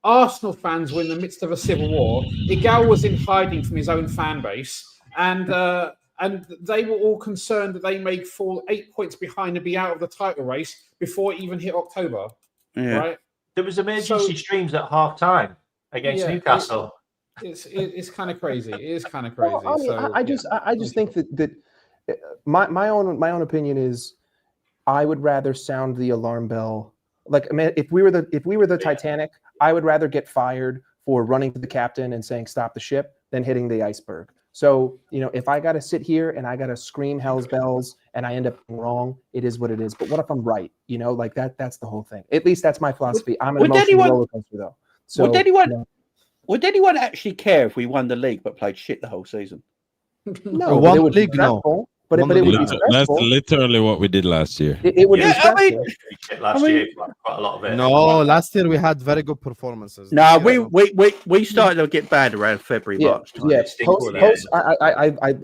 [SPEAKER 2] Arsenal fans were in the midst of a civil war. Igal was in hiding from his own fan base, and they were all concerned that they may fall 8 points behind and be out of the title race before it even hit October.
[SPEAKER 3] Yeah.
[SPEAKER 2] Right?
[SPEAKER 6] There was emergency streams at half time against Newcastle.
[SPEAKER 2] It's kind of crazy. It is kind of crazy.
[SPEAKER 5] Well, I just think that my own opinion is I would rather sound the alarm bell. Like, man, if we were the Titanic, I would rather get fired for running to the captain and saying stop the ship than hitting the iceberg. So, if I got to sit here and I got to scream hell's bells and I end up wrong, it is what it is. But what if I'm right? Like that's the whole thing. At least that's my philosophy. I'm an emotional roller coaster, though. So,
[SPEAKER 3] would anyone actually care if we won the league but played shit the whole season?
[SPEAKER 5] No, but it would be stressful. But it would be stressful.
[SPEAKER 7] That's literally what we did last year.
[SPEAKER 5] It would be stressful.
[SPEAKER 6] Last year, quite a lot of it.
[SPEAKER 1] No, last year we had very good performances.
[SPEAKER 3] No, we started to get bad around February, March.
[SPEAKER 5] Yeah,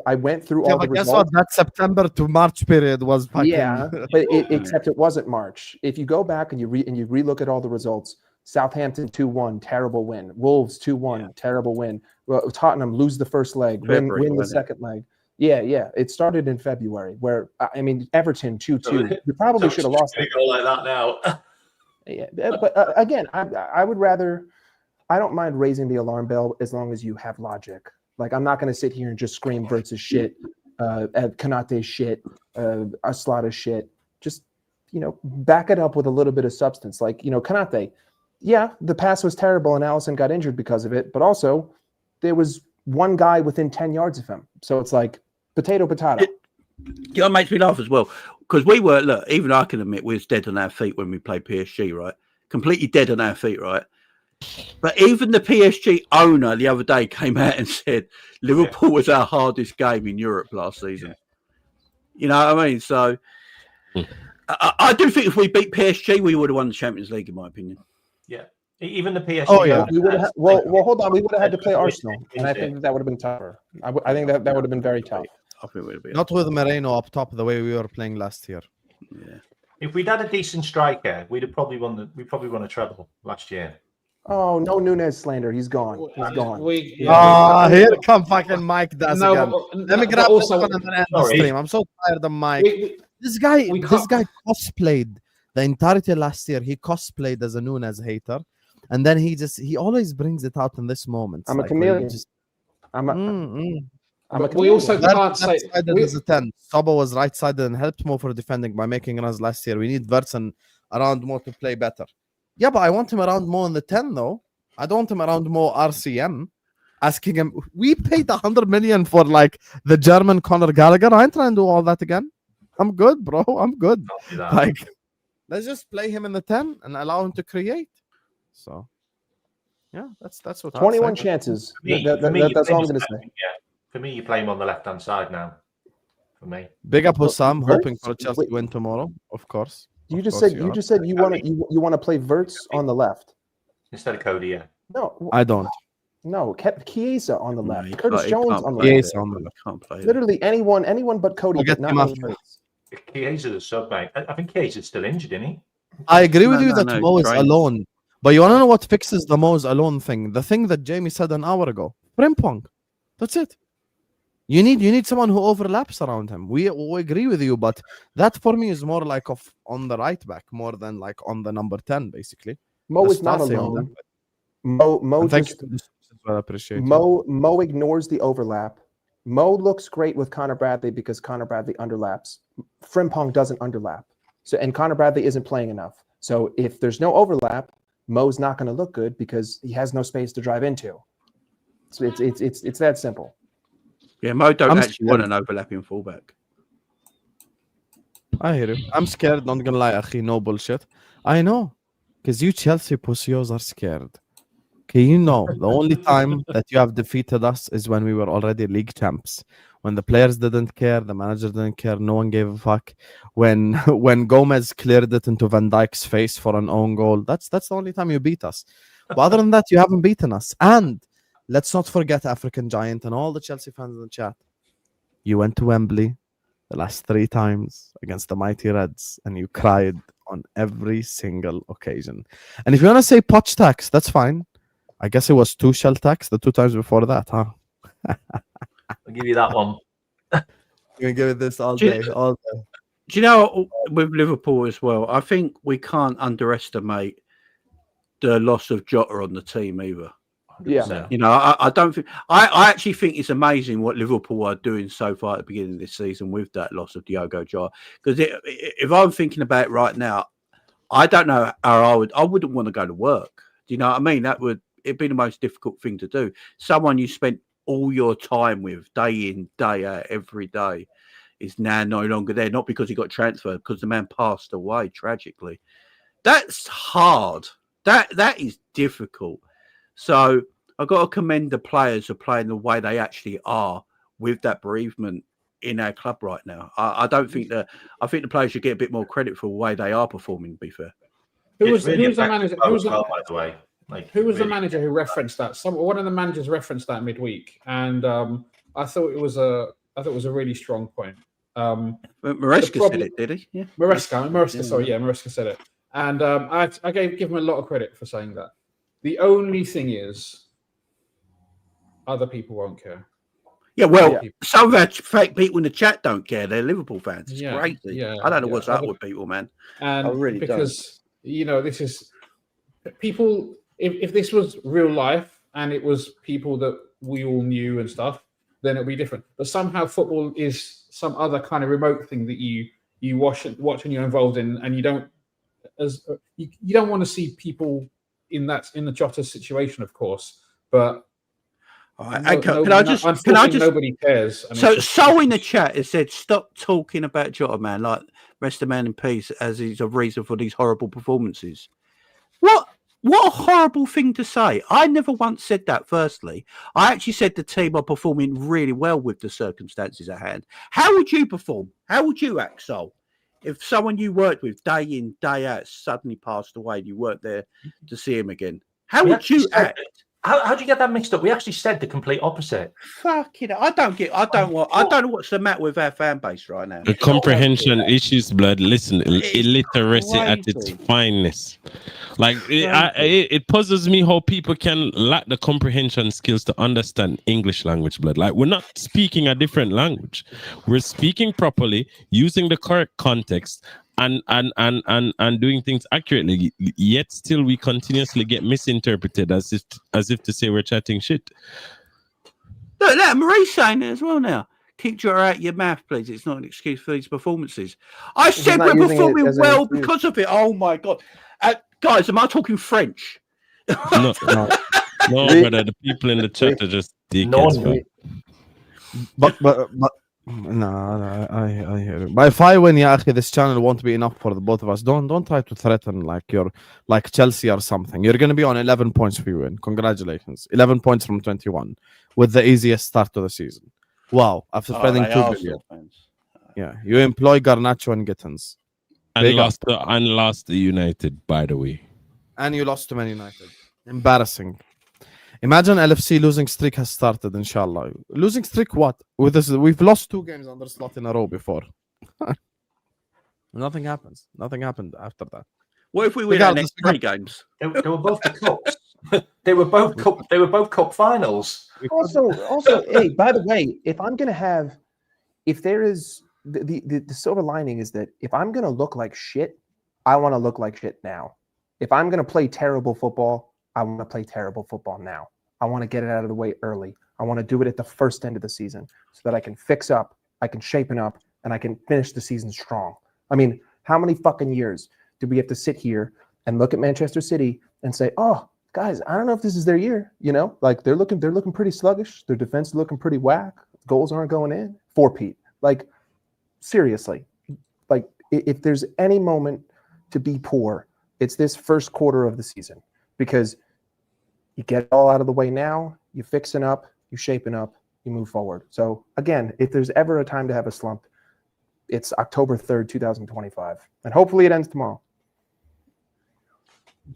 [SPEAKER 5] I went through all the results.
[SPEAKER 1] Guess what? That September to March period was fucking...
[SPEAKER 5] Yeah, but except it wasn't March. If you go back and you relook at all the results, Southampton 2-1, terrible win. Wolves 2-1, terrible win. Tottenham lose the first leg, win the second leg. Yeah. It started in February, where Everton 2-2. You probably should have lost.
[SPEAKER 6] Go like that now.
[SPEAKER 5] Yeah, but again, I would rather. I don't mind raising the alarm bell as long as you have logic. Like, I'm not going to sit here and just scream Wirtz's shit, Konate's shit, Aslata's shit. Just back it up with a little bit of substance. Like, Konate. Yeah, the pass was terrible and Allison got injured because of it, but also there was one guy within 10 yards of him. So it's like potato.
[SPEAKER 3] It makes me laugh as well, because even I can admit we was dead on our feet when we played PSG, right? Completely dead on our feet, right? But even the PSG owner the other day came out and said Liverpool was our hardest game in Europe last season. You know what I mean? So I do think if we beat PSG, we would have won the Champions League, in my opinion.
[SPEAKER 6] Yeah. Even the PSG.
[SPEAKER 5] Oh yeah. We would have. Well, hold on. We would have had to play Arsenal, and I think that would have been tougher. I think that would have been very tough.
[SPEAKER 3] I think it would have been
[SPEAKER 1] not with Moreno up top the way we were playing last year.
[SPEAKER 3] Yeah.
[SPEAKER 6] If we'd had a decent striker, we'd probably won a treble last year.
[SPEAKER 5] Oh, no Nunes slander. He's gone. He's gone.
[SPEAKER 1] Here come fucking Mike Does again. Let me grab this one and then end the stream. I'm so tired of Mike. This guy cosplayed the entirety last year. He cosplayed as a Nunes hater. And then he always brings it out in this moment.
[SPEAKER 5] I'm a chameleon.
[SPEAKER 2] We also can't say
[SPEAKER 1] as a 10. Saba was right-sided and helped more for defending by making runs last year. We need Wirtz and around more to play better. Yeah, but I want him around more in the 10 though. I don't want him around more RCM. Asking him, we paid 100 million for like the German Conor Gallagher. I ain't trying to do all that again. I'm good, bro. I'm good.
[SPEAKER 6] Can't do that.
[SPEAKER 1] Like, let's just play him in the 10 and allow him to create. So, yeah, that's what.
[SPEAKER 5] 21
[SPEAKER 1] I'd say.
[SPEAKER 5] chances.
[SPEAKER 6] For me,
[SPEAKER 5] That's all I'm going to say.
[SPEAKER 6] Yeah. For me, you play him on the left-hand side now. For me.
[SPEAKER 1] Big up Husam,
[SPEAKER 5] Verts?
[SPEAKER 1] hoping for a Chelsea
[SPEAKER 5] Wait.
[SPEAKER 1] win tomorrow, of course.
[SPEAKER 5] You
[SPEAKER 1] Of
[SPEAKER 5] just
[SPEAKER 1] course
[SPEAKER 5] said
[SPEAKER 1] are.
[SPEAKER 5] you want to play Verts on the left.
[SPEAKER 6] Instead of Cody, yeah.
[SPEAKER 5] No,
[SPEAKER 1] I don't.
[SPEAKER 5] no, Chiesa on the
[SPEAKER 3] No,
[SPEAKER 5] left.
[SPEAKER 3] he
[SPEAKER 5] Curtis
[SPEAKER 3] can't- he
[SPEAKER 5] Jones
[SPEAKER 3] can't
[SPEAKER 5] on the
[SPEAKER 3] play
[SPEAKER 5] left.
[SPEAKER 1] Chiesa on the left.
[SPEAKER 3] Can't play.
[SPEAKER 5] Literally anyone but Cody.
[SPEAKER 1] I'll get
[SPEAKER 5] but
[SPEAKER 1] him
[SPEAKER 5] not
[SPEAKER 1] after.
[SPEAKER 5] Verts.
[SPEAKER 6] Chiesa's a sub, mate. I think Chiesa's still injured, isn't he?
[SPEAKER 1] I agree with
[SPEAKER 3] No,
[SPEAKER 1] you
[SPEAKER 3] no,
[SPEAKER 1] that
[SPEAKER 3] no,
[SPEAKER 1] Mo is
[SPEAKER 3] train.
[SPEAKER 1] alone. But you want to know what fixes the Mo is alone thing? The thing that Jamie said an hour ago. Frimpong. That's it. You need someone who overlaps around him. We agree with you, but that for me is more like on the right back more than like on the number 10, basically.
[SPEAKER 5] Mo
[SPEAKER 1] The
[SPEAKER 5] is not
[SPEAKER 1] Stasi on
[SPEAKER 5] alone.
[SPEAKER 1] that.
[SPEAKER 5] Mo
[SPEAKER 1] And thank
[SPEAKER 5] just
[SPEAKER 1] you for this. I appreciate it.
[SPEAKER 5] Mo ignores the overlap. Mo looks great with Connor Bradley because Connor Bradley underlaps. Frimpong doesn't underlap. So and Connor Bradley isn't playing enough. So if there's no overlap, Mo's not going to look good because he has no space to drive into. So it's that simple.
[SPEAKER 3] Yeah, Mo don't
[SPEAKER 1] I'm
[SPEAKER 3] actually want
[SPEAKER 1] scared.
[SPEAKER 3] an overlapping fullback.
[SPEAKER 1] I hear you. I'm scared, not gonna lie, Akhi, no bullshit. I know. Because you Chelsea pussios are scared. Okay, you know, the only time that you have defeated us is when we were already league champs. When the players didn't care, the manager didn't care, no one gave a fuck. When Gomez cleared it into Van Dijk's face for an own goal, that's the only time you beat us. But other than that, you haven't beaten us. And let's not forget African Giant and all the Chelsea fans in the chat. You went to Wembley the last 3 times against the mighty Reds, and you cried on every single occasion. And if you want to say Poch tax, that's fine. I guess it was 2 shell tax the 2 times before that, huh?
[SPEAKER 6] I'll give you that one.
[SPEAKER 1] You're gonna give it this all
[SPEAKER 3] Do you-
[SPEAKER 1] day, all day.
[SPEAKER 3] Do you know with Liverpool as well? I think we can't underestimate the loss of Jota on the team either.
[SPEAKER 6] 100%.
[SPEAKER 5] Yeah.
[SPEAKER 3] You know, I don't think I actually think it's amazing what Liverpool are doing so far at the beginning of this season with that loss of Diogo Jota. Because if I'm thinking about it right now, I don't know how I wouldn't want to go to work. Do you know what I mean? It'd be the most difficult thing to do. Someone you spent all your time with, day in, day out, every day, is now no longer there. Not because he got transferred, because the man passed away tragically. That's hard. That is difficult. So I've got to commend the players for playing the way they actually are with that bereavement in our club right now. I don't think I think the players should get a bit more credit for the way they are performing, to be fair.
[SPEAKER 2] Who was
[SPEAKER 6] It's really
[SPEAKER 2] the manager?
[SPEAKER 6] effective
[SPEAKER 2] Who was
[SPEAKER 6] as well,
[SPEAKER 2] the,
[SPEAKER 6] by the way. Like,
[SPEAKER 2] who was the
[SPEAKER 6] really-
[SPEAKER 2] manager who referenced that? One of the managers referenced that midweek, and I thought it was a really strong point.
[SPEAKER 3] Maresca
[SPEAKER 2] problem-
[SPEAKER 3] said it, did he? Yeah.
[SPEAKER 2] Maresca,
[SPEAKER 3] Yeah.
[SPEAKER 2] sorry, Maresca said it, and I give him a lot of credit for saying that. The only thing is, other people won't care.
[SPEAKER 3] Yeah, well,
[SPEAKER 2] Yeah.
[SPEAKER 3] some of our fake people in the chat don't care. They're Liverpool fans. It's
[SPEAKER 2] Yeah,
[SPEAKER 3] crazy.
[SPEAKER 2] yeah,
[SPEAKER 3] I don't know
[SPEAKER 2] yeah.
[SPEAKER 3] what's up with people, man.
[SPEAKER 2] And
[SPEAKER 3] I really don't.
[SPEAKER 2] because this is people. If this was real life and it was people that we all knew and stuff, then it'd be different. But somehow football is some other kind of remote thing that you watch and you're involved in, and you don't want to see people in the Jota situation, of course. But
[SPEAKER 3] All right, can I just
[SPEAKER 2] nobody cares. And
[SPEAKER 3] So,
[SPEAKER 2] it's just-
[SPEAKER 3] so in the chat, it said, "Stop talking about Jota, man. Like, rest the man in peace, as he's a reason for these horrible performances." What a horrible thing to say. I never once said that. Firstly, I actually said the team are performing really well with the circumstances at hand. How would you perform? How would you act, Sol? If someone you worked with day in, day out suddenly passed away and you weren't there to see him again, how
[SPEAKER 6] We
[SPEAKER 3] would
[SPEAKER 6] actually
[SPEAKER 3] you
[SPEAKER 6] said-
[SPEAKER 3] act?
[SPEAKER 6] How do you get that mixed up? We actually said the complete opposite.
[SPEAKER 3] Fucking, I don't know what's the matter with our fan base right now.
[SPEAKER 7] The comprehension issues, blood. Listen, illiteracy at its
[SPEAKER 3] crazy.
[SPEAKER 7] finest. Like it puzzles me how people can lack the comprehension skills to understand English language, blood. Like we're not speaking a different language. We're speaking properly, using the correct context, and doing things accurately. Yet still, we continuously get misinterpreted as if to say we're chatting shit.
[SPEAKER 3] Look, Marie's saying it as well now. Keep Jota out your mouth, please. It's not an excuse for these performances. I said
[SPEAKER 5] not
[SPEAKER 3] we're
[SPEAKER 5] using it
[SPEAKER 3] performing
[SPEAKER 5] as an
[SPEAKER 3] well
[SPEAKER 5] excuse.
[SPEAKER 3] because of it. Oh my god, guys, am I talking French?
[SPEAKER 7] No, brother. The people in the chat are just dickheads.
[SPEAKER 6] None.
[SPEAKER 7] Bro.
[SPEAKER 1] But No, I hear you. But if I win, yeah, akhi, this channel won't be enough for the both of us. Don't try to threaten like you're like Chelsea or something. You're gonna be on 11 points if you win. Congratulations, 11 points from 21 with the easiest start to the season. Wow, after
[SPEAKER 3] Oh,
[SPEAKER 1] spending
[SPEAKER 3] they
[SPEAKER 1] 2
[SPEAKER 3] are
[SPEAKER 1] billion.
[SPEAKER 3] still fans.
[SPEAKER 1] Yeah, you employ Garnacho and Gittins,
[SPEAKER 7] And
[SPEAKER 1] Big up.
[SPEAKER 7] lost the United, by the way.
[SPEAKER 1] and you lost to Man United. Embarrassing. Imagine LFC losing streak has started. Inshallah, losing streak. What with this? We've lost 2 games under slot in a row before. Nothing happens. Nothing happened after that.
[SPEAKER 3] What if we win our
[SPEAKER 1] Regardless,
[SPEAKER 3] next 3 games?
[SPEAKER 6] They were both the cups. They were both cup finals.
[SPEAKER 5] Also, hey, by the way, if there is the silver lining is that if I'm gonna look like shit, I want to look like shit now. If I'm gonna play terrible football, I want to play terrible football now. I want to get it out of the way early. I want to do it at the first end of the season so that I can fix up, I can shapen up, and I can finish the season strong. I mean, how many fucking years do we have to sit here and look at Manchester City and say, "Oh, guys, I don't know if this is their year." You know, like they're looking pretty sluggish. Their defense is looking pretty whack. Goals aren't going in. 4-peat. Like, seriously, like if there's any moment to be poor, it's this first quarter of the season, because you get it all out of the way now, you fixing up, you shaping up, you move forward. So again, if there's ever a time to have a slump, it's October 3rd, 2025. And hopefully it ends tomorrow.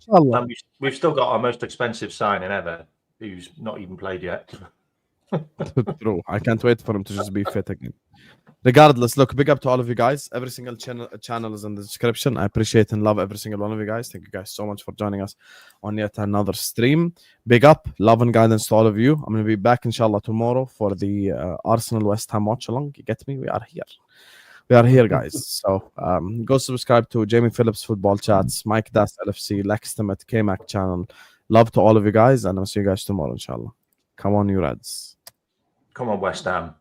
[SPEAKER 6] And we've still got our most expensive signing ever, who's not even played yet.
[SPEAKER 1] True. I can't wait for him to just be fit again. Regardless, look, big up to all of you guys. Every single channel is in the description. I appreciate and love every single one of you guys. Thank you guys so much for joining us on yet another stream. Big up, love and guidance to all of you. I'm going to be back, inshallah, tomorrow for the Arsenal West Ham watch along. You get me? We are here. We are here, guys. So go subscribe to Jamie Phillips Football Chats, Mike Das LFC, Lextimate, K-Mac channel. Love to all of you guys, and I'll see you guys tomorrow, inshallah. Come on, you Reds.
[SPEAKER 6] Come on, West Ham.